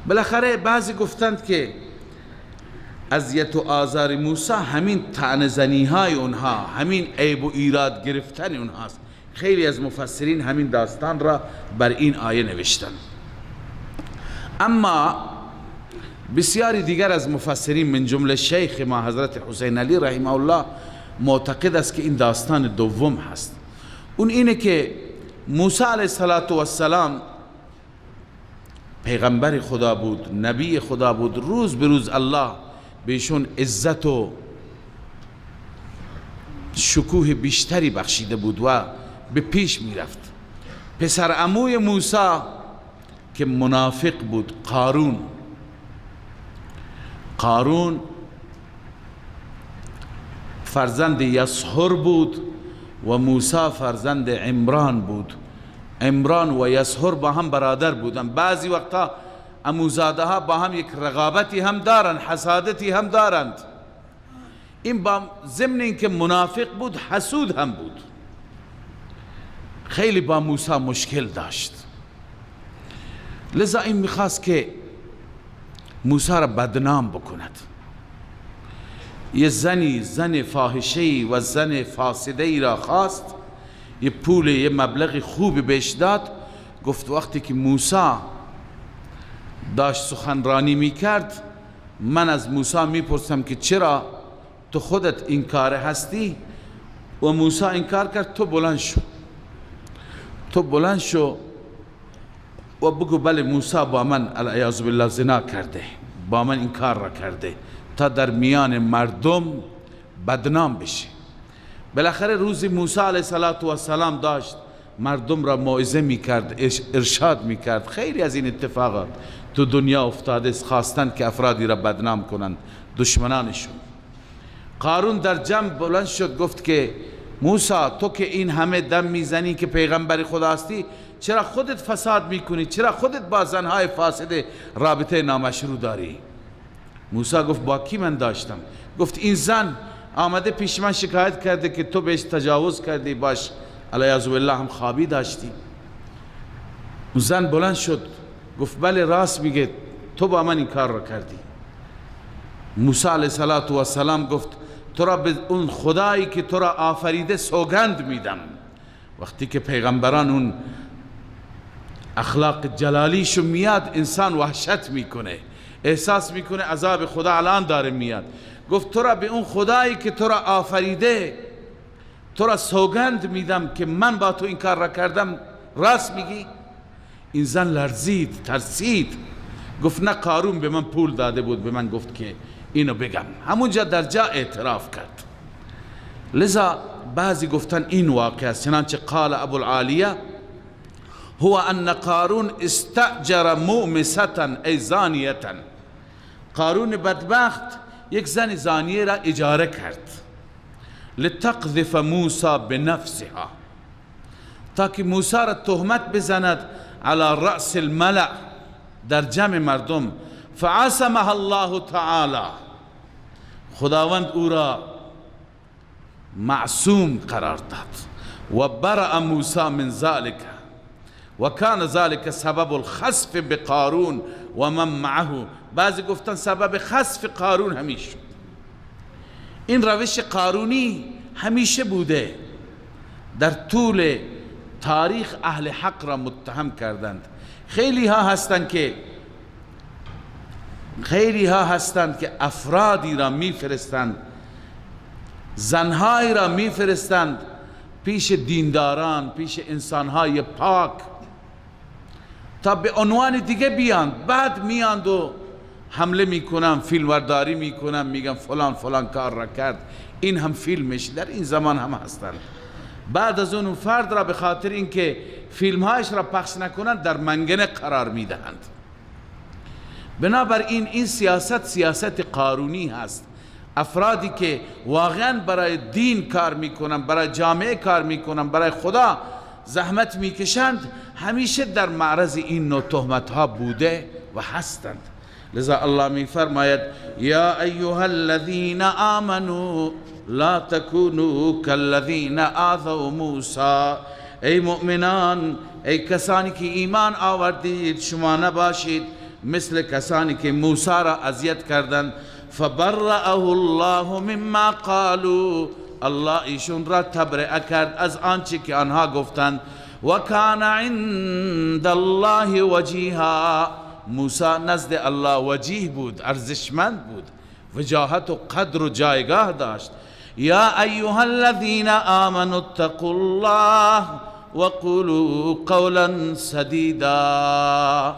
بالاخره بعضی گفتند که اذیت و آزار موسی همین طعنه زنی های اونها، همین عیب و ایراد گرفتن اونهاست. خیلی از مفسرین همین داستان را بر این آیه نوشتن. اما بسیاری دیگر از مفسرین من جمله شیخ ما حضرت حسین علی رحمه الله معتقد است که این داستان دوم هست. اون اینه که موسی علیه السلام پیغمبر خدا بود، نبی خدا بود، روز به روز الله بهشون عزت و شکوه بیشتری بخشیده بود و به پیش می رفت. پسر عموی موسی که منافق بود، قارون فرزند یسحر بود و موسی فرزند عمران بود. عمران و یسحر با هم برادر بودن. بعضی وقتا عموزاده ها با هم یک رقابتی هم دارند، حسادتی هم دارند. این با ضمن اینکه منافق بود، حسود هم بود، خیلی با موسی مشکل داشت. لذا این میخواست که موسی را بدنام بکند. یه زن فاحشه‌ای و زن فاسده‌ای را خواست، یه پول، یه مبلغ خوبی بهش داد. گفت وقتی که موسی داشت سخنرانی میکرد، من از موسی میپرسم که چرا تو خودت این کار هستی؟ و موسی انکار کرد. تو بلند شو و بگو بله موسی با من العیاذ بالله زنا کرده، با من این کار را کرده، تا در میان مردم بدنام بشه. بالاخره روزی موسی علیه السلام داشت مردم را موعظه میکرد، ارشاد میکرد. خیلی از این اتفاقات تو دنیا افتاده، خواستند که افرادی را بدنام کنند، دشمنانشون. قارون در جمع بلند شد، گفت که موسی تو که این همه دم میزنی که پیغمبر خدا هستی، چرا خودت فساد میکنی؟ چرا خودت با زنهای فاسد رابطه نامشروع داری؟ موسی گفت با کی من داشتم؟ گفت این زن آمده پیش من شکایت کرده که تو بهش تجاوز کردی، باش علیاذ بالله هم خوابی داشتی. زن بلند شد گفت بله راست میگه، تو با من این کار را کردی. موسی علیه السلام گفت تو را به اون خدایی که تو را آفریده سوگند میدم. وقتی که پیغمبران اون اخلاق جلالیشو میاد، انسان وحشت میکنه، احساس میکنه عذاب خدا الان داره میاد. گفت تو را به اون خدایی که تو را آفریده تو را سوگند میدم که من با تو این کار را کردم، راست میگی؟ این زن لرزید، ترسید، گفت نه، قارون به من پول داده بود، به من گفت که اینو بگم. همونجا در جا اعتراف کرد. لذا بعضی گفتن این واقع است. چنانچه قال ابو العالیه هو ان قارون استأجر مؤمسة ای زانیة، قارون بدبخت یک زن زانیه را اجاره کرد، لتقذف موسی بنفسها، تاکه موسی را تهمت بزند على رأس الملأ، در جمع مردم. فعصمها الله تعالی، خداوند او را معصوم قرار داد. و برأ موسی من ذلك و کان ذلك سبب الخسف بقارون و من معه. بعضی گفتن سبب خسف قارون همیشه. این روش قارونی همیشه بوده. در طول تاریخ اهل حق را متهم کردند. خیلی ها هستند که افرادی را میفرستند، زنهایی را میفرستند پیش دینداران، پیش انسانهای پاک، تا به عنوان دیگه بیاند. بعد میاند و حمله میکنن، فیلمبرداری میکنن، میگن فلان فلان کار را کرد. این هم فیلمش در این زمان هم هستند. بعد از اون فرد را به خاطر اینکه فیلمهایش را پخش نکنند در منگنه قرار میدهند. بنابراین این سیاست قارونی هست. افرادی که واقعا برای دین کار میکنن، برای جامعه کار میکنن، برای خدا زحمت میکشند، همیشه در معرض این نوع تهمت ها بوده و هستند. لذا الله میفرماید یا ایها الذین آمنوا لا تکونوا کالذین آذوا موسی. ای مؤمنان، ای کسانی که ایمان آوردید، شما نباشید مثل کسانی که موسی را اذیت کردند. فبرأه الله مما قالوا، الله ایشون را تبرئه کرد از آنچه که آنها گفتند. و کان عند الله وجیها، موسی نزد الله وجیه بود، ارزشمند بود، وجاهت و قدر و جایگاه داشت. یا ایها الذین آمنوا اتقوا الله وقولوا قولا سدیدا.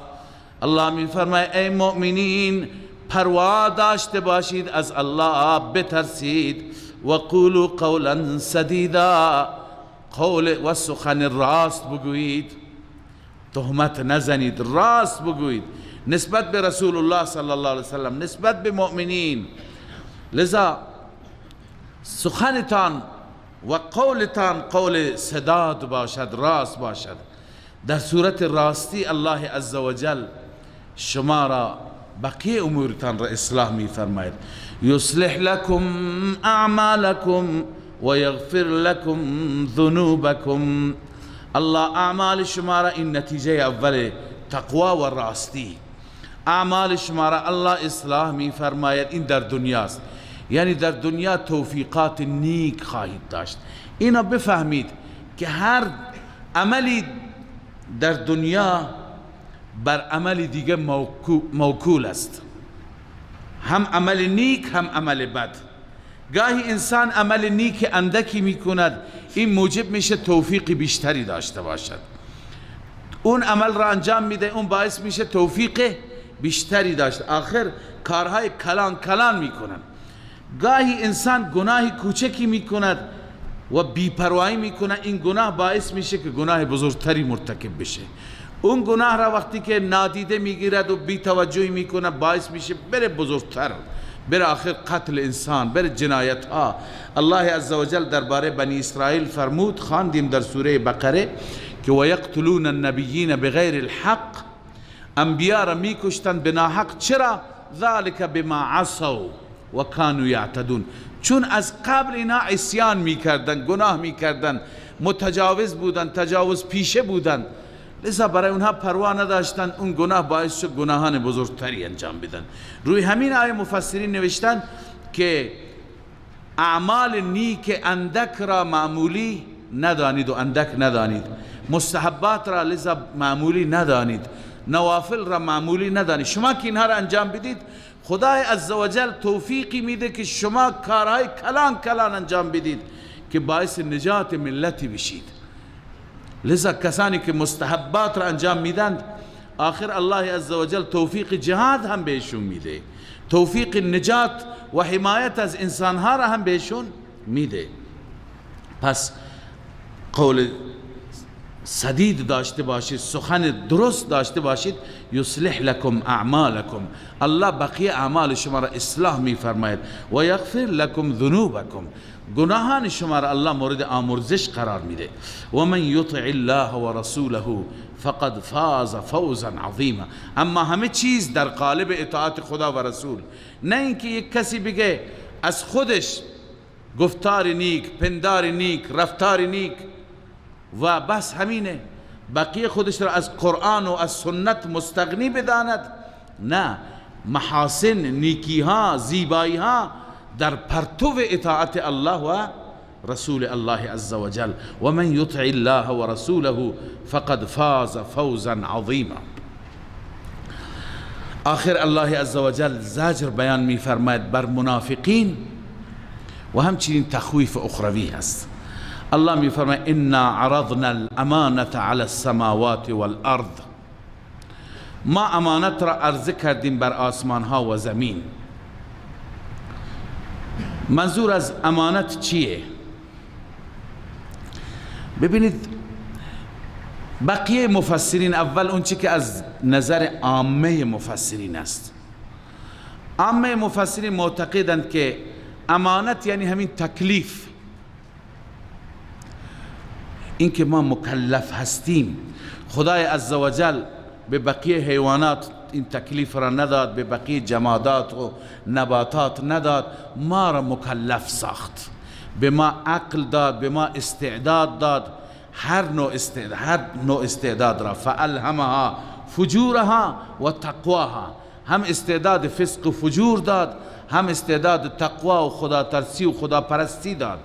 الله می فرماید ای مؤمنین، پروا داشته باشید از الله، بترسید. و قولوا قولا سدیدا، قول و سخن راست بگویید، تهمت نزنید، راست بگویید نسبت به رسول الله صلی الله علیه وسلم، نسبت به مؤمنین. لذا سخنتان و قولتان قول سداد باشد، راست باشد. در صورت راستی الله عزوجل شما را بقیه امورتان را اصلاح می فرماید. یصلح لکم اعمالکم و یغفر لکم ذنوبکم. الله اعمال شما را، این نتیجه اول تقوا و راستی، اعمال شما را الله اصلاح می فرماید. این در دنیاست، یعنی در دنیا توفیقات نیک خواهید داشت. اینا بفهمید که هر عملی در دنیا بر عمل دیگه موکول است، هم عمل نیک هم عمل بد. گاهی انسان عمل نیک اندکی میکند، این موجب میشه توفیق بیشتری داشته باشد. اون عمل را انجام میده، اون باعث میشه توفیق بیشتری داشت. آخر کارهای کلان میکنن. گاهی انسان گناهی کوچکی میکند و بی‌پروایی میکند، این گناه باعث میشه که گناه بزرگتری مرتکب بشه. اون گناه را وقتی که نادیده میگیرد و بی‌توجهی میکنه، باعث میشه بره بزرگتر، بره آخر قتل انسان، بره جنایت ها. الله عزوجل درباره بنی اسرائیل فرمود، خواندیم در سوره بقره که و یقتلون النبیین بغیر الحق، انبیا را میکشتند به ناحق. چرا؟ ذلک بما عصوا و کانوا یعتدون، چون از قبل اینا عصیان میکردن، گناه میکردن، متجاوز بودن، تجاوز پیشه بودن. لذا برای اونها پروا نداشتن، اون گناه باعث شد گناهان بزرگتری انجام بدن. روی همین آیه مفسرین نوشتن که اعمال نیک اندک را معمولی ندانید و اندک ندانید، مستحبات را لذا معمولی ندانید، نوافل را معمولی ندانید. شما که اینها را انجام بدید، خدای عزوجل توفیقی میده که شما کارهای کلان انجام بدید که باعث نجات ملتی بشید. لذا کسانی که مستحبات را انجام میدند آخر الله عزوجل توفیق جهاد هم بهشون میده، توفیق نجات و حمایت از انسانها را هم بهشون میده. پس قول سدید داشته باشید، سخن درست داشته باشید. یصلح لکم اعمالکم، الله بقیه اعمال شما را اصلاح میفرماید. و یغفر لکم ذنوبکم، گناهان شما را الله مورد آمرزش قرار میده. و من یطع الله و رسوله فقد فاز فوزا عظیما. اما همه چیز در قالب اطاعت خدا و رسول، نه اینکه یک کسی بگه از خودش گفتار نیک، پندار نیک، رفتار نیک و بس همینه، بقیه خودش را از قرآن و از سنت مستغنی بداند. نه، محاسن، نیکی ها، زیبایی ها در پرتو اطاعت الله و رسول الله عز وجل. و من یطع الله و رسوله فقد فاز فوزا عظیما. آخر الله عز وجل زجر بیان می فرماید بر منافقین و همچنین تخویف اخروی هست. الله می فرماید انا عرضنا الامانة على السماوات والارض، ما امانت را عرضه کردیم بر آسمان ها و زمین. منظور از امانت چیه؟ ببینید بقیه مفسرین، اول اون چی که از نظر عامه مفسرین است، عامه مفسرین معتقدند که امانت یعنی همین تکلیف، این که ما مکلف هستیم. خدای عزوجل به بقیه حیوانات این تکلیف را نداد، به بقیه جمادات و نباتات نداد، ما را مکلف ساخت، به ما عقل داد، به ما استعداد داد، هر نوع استعداد را. فالهمها فجورها و تقواها، هم استعداد فسق و فجور داد، هم استعداد تقوا و خدا ترسی و خدا پرستی داد.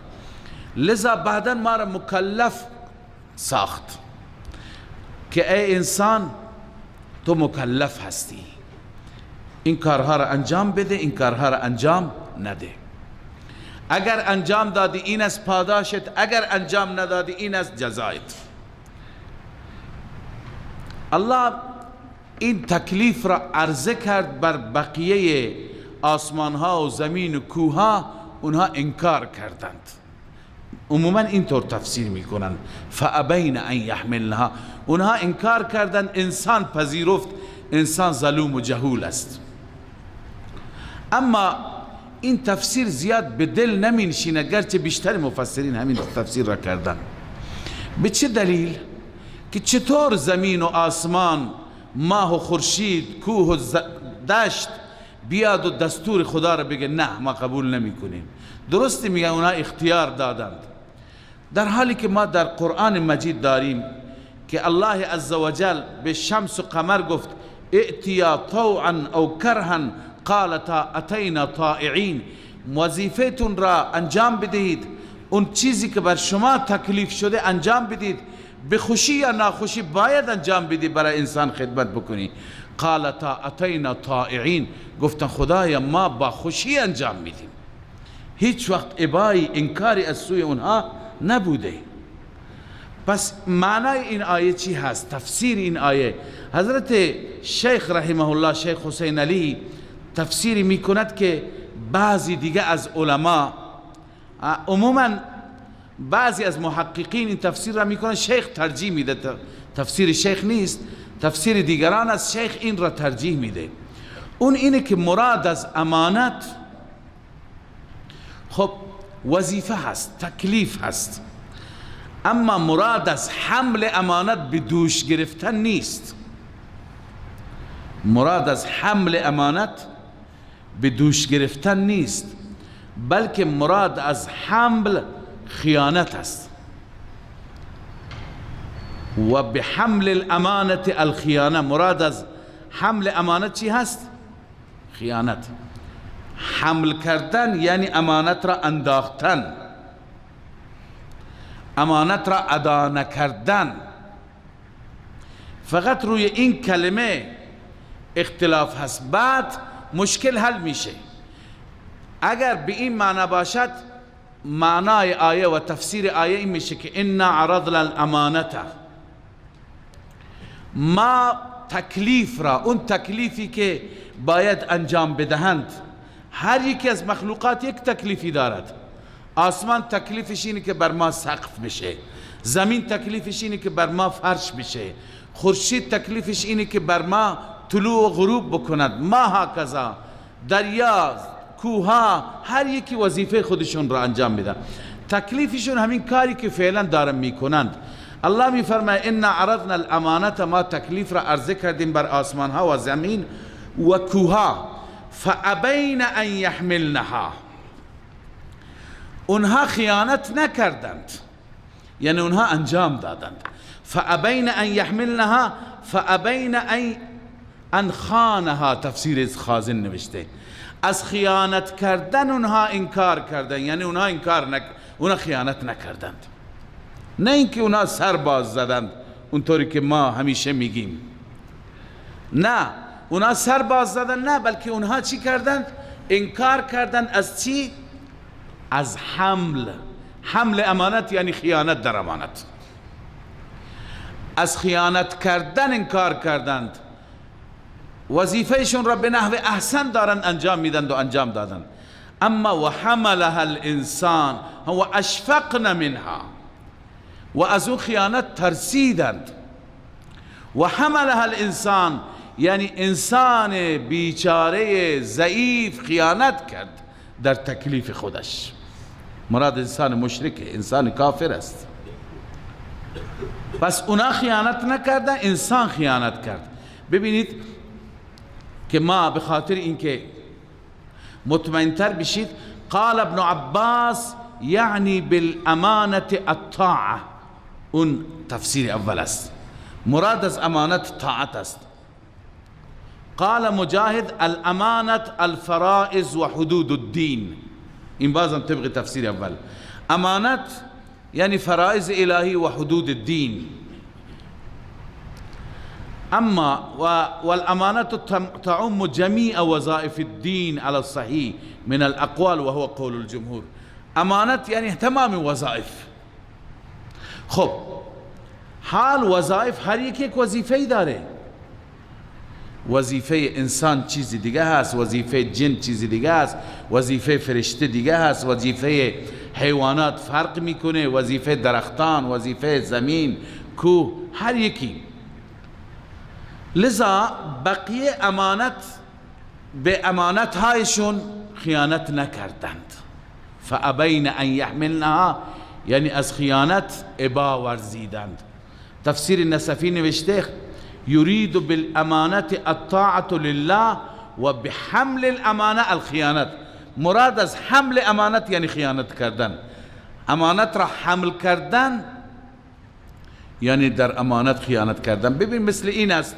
لذا بعدا ما را مکلف ساخت که ای انسان تو مکلف هستی، این کارها را انجام بده، این کارها را انجام نده. اگر انجام دادی این از پاداشت، اگر انجام ندادی این از جزایت. الله این تکلیف را عرضه کرد بر بقیه آسمان ها و زمین و کوه ها، اونها انکار کردند. عموما اینطور تفسیر میکنند فابین ان یحملنها، اونها انکار کردند، انسان پذیرفت انسان ظلوم و جهول است. اما این تفسیر زیاد به دل نمینشینه، گرچه بیشتر مفسرین همین تفسیر را کردن. به چه دلیل؟ که چطور زمین و آسمان، ماه و خورشید، کوه و دشت بیاد و دستور خدا را بگه نه ما قبول نمی کنیم. درستی میگن اونها اختیار دادند، در حالی که ما در قرآن مجید داریم که الله عزوجل به شمس و قمر گفت ائتیا طوعا او کرها قالتا اتینا طائعین، وظیفتون را انجام بدهید، اون چیزی که بر شما تکلیف شده انجام بدید، به خوشی یا ناخوشی باید انجام بدید، برای انسان خدمت بکنی. قالتا اتینا طائعین، گفتن خدایا ما با خوشی انجام میدیم، هیچ وقت ابایی انکاری از سوی اونها نبوده. پس معنای این آیه چی هست؟ تفسیر این آیه، حضرت شیخ رحمه الله، شیخ حسین علی تفسیری میکند که بعضی دیگه از علما، عموما بعضی از محققین این تفسیر را میکنن، شیخ ترجیح میده، تفسیر شیخ نیست، تفسیر دیگران از شیخ این را ترجیح میده. اون اینه که مراد از امانت خب وظیفه هست، تکلیف هست، اما مراد از حمل امانت به دوش گرفتن نیست. مراد از حمل امانت به دوش گرفتن نیست، بلکه مراد از حمل خیانت است. و به حمل الامانت الخیانه، مراد از حمل امانت چی هست؟ خیانت. حمل کردن یعنی امانت را انداختن، امانت را ادا نکردن. فقط روی این کلمه اختلاف هست، بعد مشکل حل میشه. اگر به این معنی باشد معنای آیه و تفسیر آیه این میشه که انا عرضنا الامانته، ما تکلیف را، اون تکلیفی که باید انجام بدهند، هر یکی از مخلوقات یک تکلیفی دارد. آسمان تکلیفش اینه که بر ما سقف بشه، زمین تکلیفش اینه که بر ما فرش بشه، خورشید تکلیفش اینه که بر ما طلوع و غروب بکند، ماه کذا، دریا، کوها، هر یکی وظیفه خودشون را انجام میدن. تکلیفشون همین کاری که فعلا دارن میکنند. الله میفرماید انا عرضنا الامانه، ما تکلیف را عرضه کردیم بر آسمان ها و زمین و کوها، فابین ان یحملنها، اونها خیانت نکردند، یعنی اونها انجام دادند. فابین ان یحملنها، فابین ان خانها، تفسیر خازن نوشته از خیانت کردن اونها انکار کردن، یعنی اونها اونها خیانت نکردند، نه اینکه اونها سر باز زدند اونطوری که ما همیشه میگیم، نه اونها سر باز زدن، نه، بلکه اونها چی کردند؟ انکار کردند از چی؟ از حمل امانت، یعنی خیانت در امانت. از خیانت کردن انکار کردند، وظیفهشون را به نحو احسن دارن انجام میدند و انجام دادن. اما و حملها الانسان و اشفقن منها، و از اون خیانت ترسیدند. و حملها الانسان یعنی انسان بیچاره ضعیف خیانت کرد در تکلیف خودش. مراد انسان مشرک، انسان کافر است. پس اونا خیانت نکردن، انسان خیانت کرد. ببینید که ما به خاطر اینکه مطمئن‌تر بشید، قال ابن عباس یعنی بالامانه الطاعه، اون تفسیر اول است، مراد از امانت طاعت است. قال مجاهد الامانه الفرائض و حدود الدین، این بازم طبق تفسیر اول، امانت یعنی فرائض الهی و حدود الدین. اما والامانه تعم جميع وظائف الدين على الصحيح من الاقوال وهو قول الجمهور. امانت یعنی تمام وظائف. خب حال وظائف هر یک وظیفه‌ای داره. وظیفه انسان چیزی دیگه هست، وظیفه جن چیزی دیگه هست، وظیفه فرشته دیگه هست، وظیفه حیوانات فرق میکنه، وظیفه درختان، وظیفه زمین، کوه، هر یکی. لذا بقیه امانت به امانت هایشون خیانت نکردند. فابین ان یحملنها یعنی از خیانت ابا ورزیدند. تفسیر نصفی نوشته یرید بالامانه الطاعه لله و بحمل الامانه الخیانت. مراد از حمل امانت یعنی خیانت کردن. امانت را حمل کردن یعنی در امانت خیانت کردن. ببین مثل این است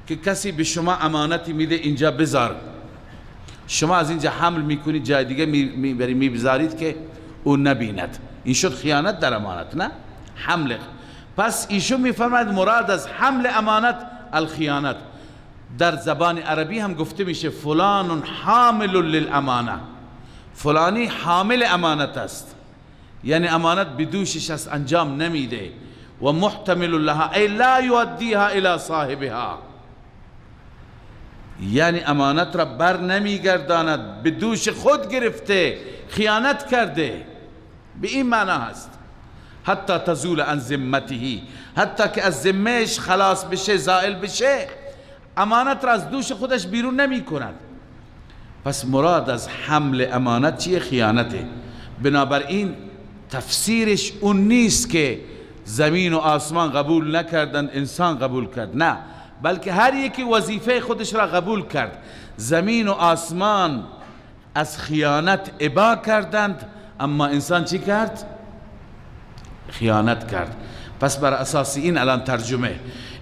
که کسی به شما امانتی میده اینجا بذار، شما از اینجا حمل میکنید جای دیگه میبذارید که اون نبیند، این شد خیانت در امانت، نه حمل. پس ایشون میفرماید مراد از حمل امانت الخیانت. در زبان عربی هم گفته میشه فلان حامل للامانه، فلانی حامل امانت است، یعنی امانت بدوشش از انجام نمیده. و محتمل لها ای لا یودیها الى صاحبها، یعنی امانت را بر نمیگرداند، به دوش خود گرفته، خیانت کرده، به این معنی هست. حتی تزول عن ذمته، حتی که از ذمهش خلاص بشه، زائل بشه، امانت را از دوش خودش بیرون نمی کند. پس مراد از حمل امانت چیه؟ خیانته. بنابراین تفسیرش اون نیست که زمین و آسمان قبول نکردند انسان قبول کرد، نه، بلکه هر یکی وظیفه خودش را قبول کرد. زمین و آسمان از خیانت ابا کردند، اما انسان چی کرد؟ خیانت کرد. پس بر اساس این الان ترجمه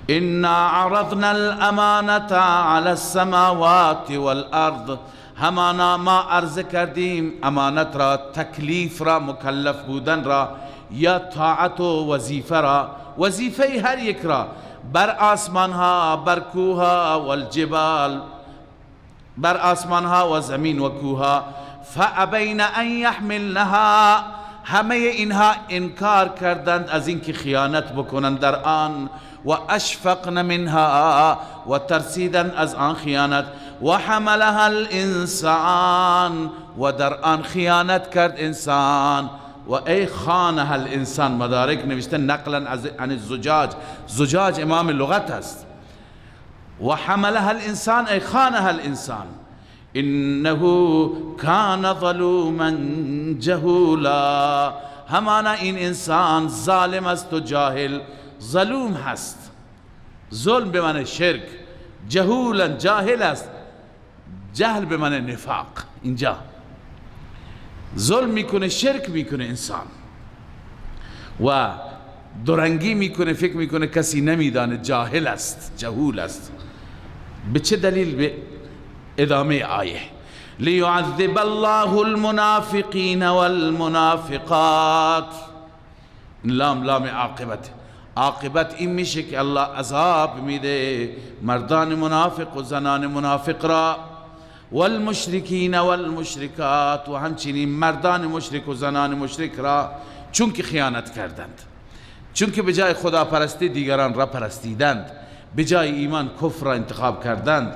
انا عرضنا الامانه على السماوات والارض، همانا ما عرض کردیم امانت را، تکلیف را، مکلف بودن را، یا طاعت و وظیفه را، وظیفه هر یک را، بر آسمان ها، بر کوه ها و الجبال، بر آسمان ها و زمین و کوه ها، فابین ان یحملنها، همه اینها انکار کردند از اینکه خیانت بکنند در آن، و اشفقن منها، و ترسیدند از آن خیانت، و حملها الانسان، و در آن خیانت کرد انسان، و ای خانها الانسان، مدارک نوشته نقلا عن الزجاج، زجاج امام لغت است، و حملها الانسان ای خانها الانسان انه کان ظلوما جهولا، همانا این انسان ظالم است و جاهل، ظلوم هست، ظلم به معنی شرک، جهولا جاهل است، جهل به معنی نفاق، اینجا ظلم میکنه، شرک میکنه انسان و دورنگی میکنه، فکر میکنه کسی نمیدانه، جاهل است، جهول است. به چه دلیل؟ به ادامه آیه لیعذب الله المنافقین والمنافقات، لام لام عاقبت، عاقبت این میشه که الله عذاب میده مردان منافق و زنان منافق را، والمشرکین والمشرکات، و همچنین مردان مشرک و زنان مشرک را، چون که خیانت کردند، چون که به جای خدا پرستی دیگران را پرستیدند، به جای ایمان کفر را انتخاب کردند.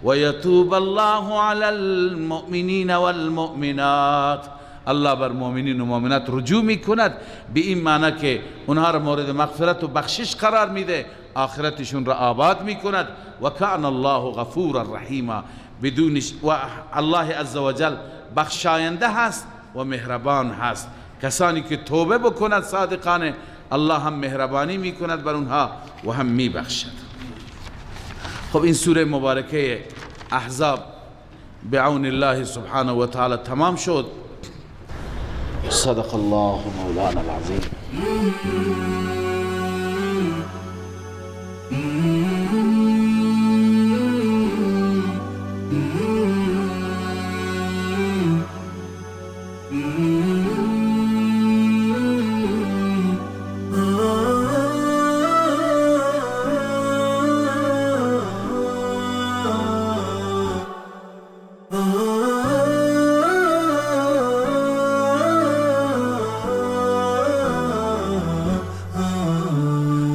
و یتوب الله علی المؤمنین والمؤمنات، الله بر مؤمنین و مؤمنات رجوع میکند، به این معنی که اونها را مورد مغفرت و بخشش قرار میده، آخرتشون را آباد میکند. و کان الله غفورا رحیما، بدونش و الله عزوجل بخشاینده هست و مهربان هست. کسانی که توبه بکنند صادقانه، الله هم مهربانی میکند بر اونها و هم میبخشد. خب این سوره مبارکه احزاب بعون الله سبحانه و تعالی تمام شد. صدق الله مولانا العظیم.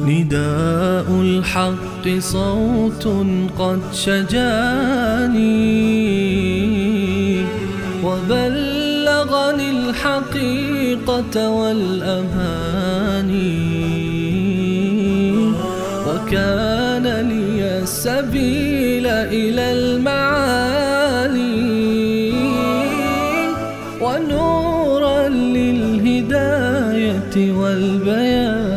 نداء الحق صوت قد شجاني، وبلغني الحقيقة والأماني، وكان لي السبيل إلى المعالي، ونورا للهداية والبيان.